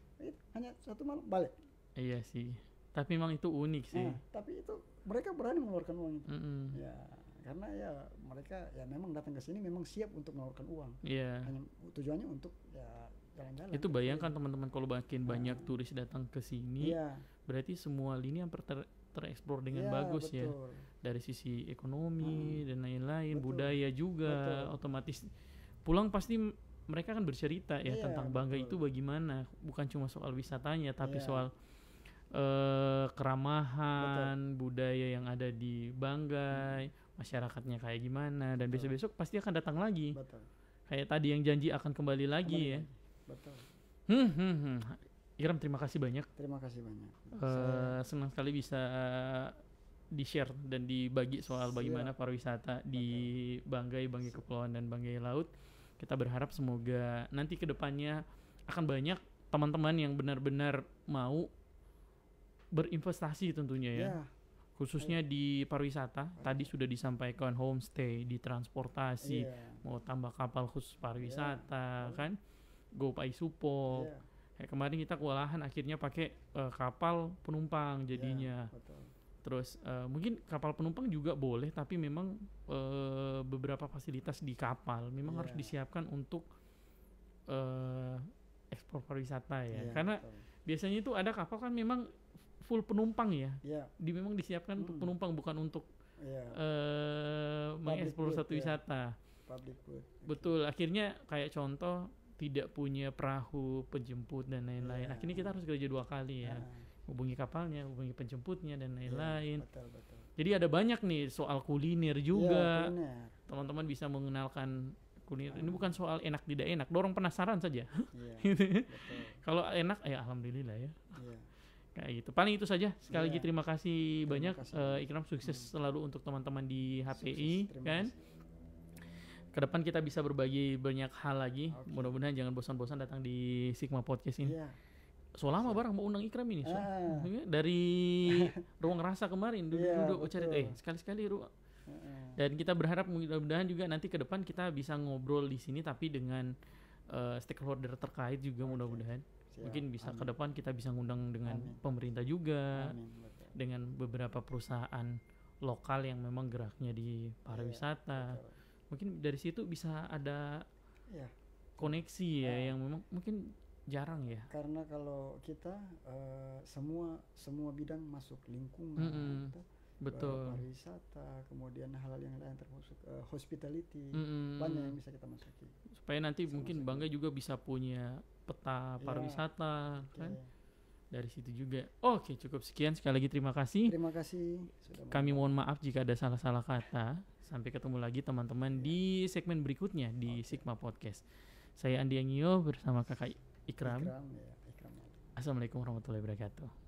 Speaker 2: Hanya 1 malam balik.
Speaker 1: Iya sih. Tapi memang itu unik sih.
Speaker 2: Tapi itu mereka berani mengeluarkan uang itu. Ya, karena ya mereka ya memang datang ke sini memang siap untuk mengeluarkan uang.
Speaker 1: Iya.
Speaker 2: Hanya tujuannya untuk ya jalan-jalan.
Speaker 1: Itu bayangkan teman-teman kalau makin banyak turis datang ke sini, berarti semua lini yang tereksplor dengan bagus ya. Dari sisi ekonomi dan lain-lain, budaya juga, otomatis pulang pasti mereka akan bercerita ya tentang Banggai itu bagaimana, bukan cuma soal wisatanya tapi soal keramahan, budaya yang ada di Banggai, masyarakatnya kayak gimana, dan besok-besok pasti akan datang lagi. Kayak tadi yang janji akan kembali lagi ya. Ikram, terima kasih banyak.
Speaker 2: Terima kasih banyak.
Speaker 1: Senang sekali bisa di-share dan dibagi soal bagaimana pariwisata di Banggai Kepulauan dan Banggai Laut. Kita berharap semoga nanti ke depannya akan banyak teman-teman yang benar-benar mau berinvestasi tentunya ya. Khususnya di pariwisata. Tadi sudah disampaikan homestay, di transportasi, mau tambah kapal khusus pariwisata kan. GoPay Support. Kayak kemarin kita kewalahan akhirnya pakai kapal penumpang jadinya. Terus mungkin kapal penumpang juga boleh, tapi memang beberapa fasilitas di kapal memang harus disiapkan untuk ekspor pariwisata ya. Karena biasanya itu ada kapal kan memang full penumpang ya. Memang disiapkan untuk penumpang, bukan untuk mengekspor satu wisata. Betul, akhirnya kayak contoh tidak punya perahu penjemput dan lain-lain. Akhirnya kita harus kerja 2 kali ya. Hubungi kapalnya, hubungi penjemputnya dan lain-lain.
Speaker 2: Betul.
Speaker 1: Jadi ada banyak nih soal kuliner juga. Teman-teman bisa mengenalkan kuliner. Ini bukan soal enak tidak enak, dorong penasaran saja. Kalau enak ya alhamdulillah ya. Kayak gitu. Paling itu saja. Sekali lagi terima kasih banyak. Ikram, sukses selalu untuk teman-teman di HPI kan. Kedepan kita bisa berbagi banyak hal lagi. Mudah-mudahan jangan bosan-bosan datang di Sigma Podcast ini. So lama barang mau undang Ikram ini. Dari Ruang Rasa kemarin duduk cari sekali-sekali Dan kita berharap mudah-mudahan juga nanti ke depan kita bisa ngobrol di sini tapi dengan stakeholder terkait juga mudah-mudahan. Mungkin bisa ke depan kita bisa ngundang dengan pemerintah juga. Dengan beberapa perusahaan lokal yang memang geraknya di pariwisata. Mungkin dari situ bisa ada koneksi ya yang memang mungkin jarang ya.
Speaker 2: Karena kalau kita semua bidang masuk, lingkungan,
Speaker 1: betul,
Speaker 2: pariwisata, kemudian hal-hal yang lain termasuk hospitality, banyak yang bisa kita masuki.
Speaker 1: Supaya nanti mungkin Banggai juga bisa punya peta pariwisata kan. Dari situ juga. Oke, cukup sekian. Sekali lagi terima kasih.
Speaker 2: Terima kasih.
Speaker 1: Kami mohon maaf jika ada salah-salah kata. Sampai ketemu lagi teman-teman di segmen berikutnya di Sigma Podcast. Saya Andi Angio bersama kakak Ikram. Assalamualaikum warahmatullahi wabarakatuh.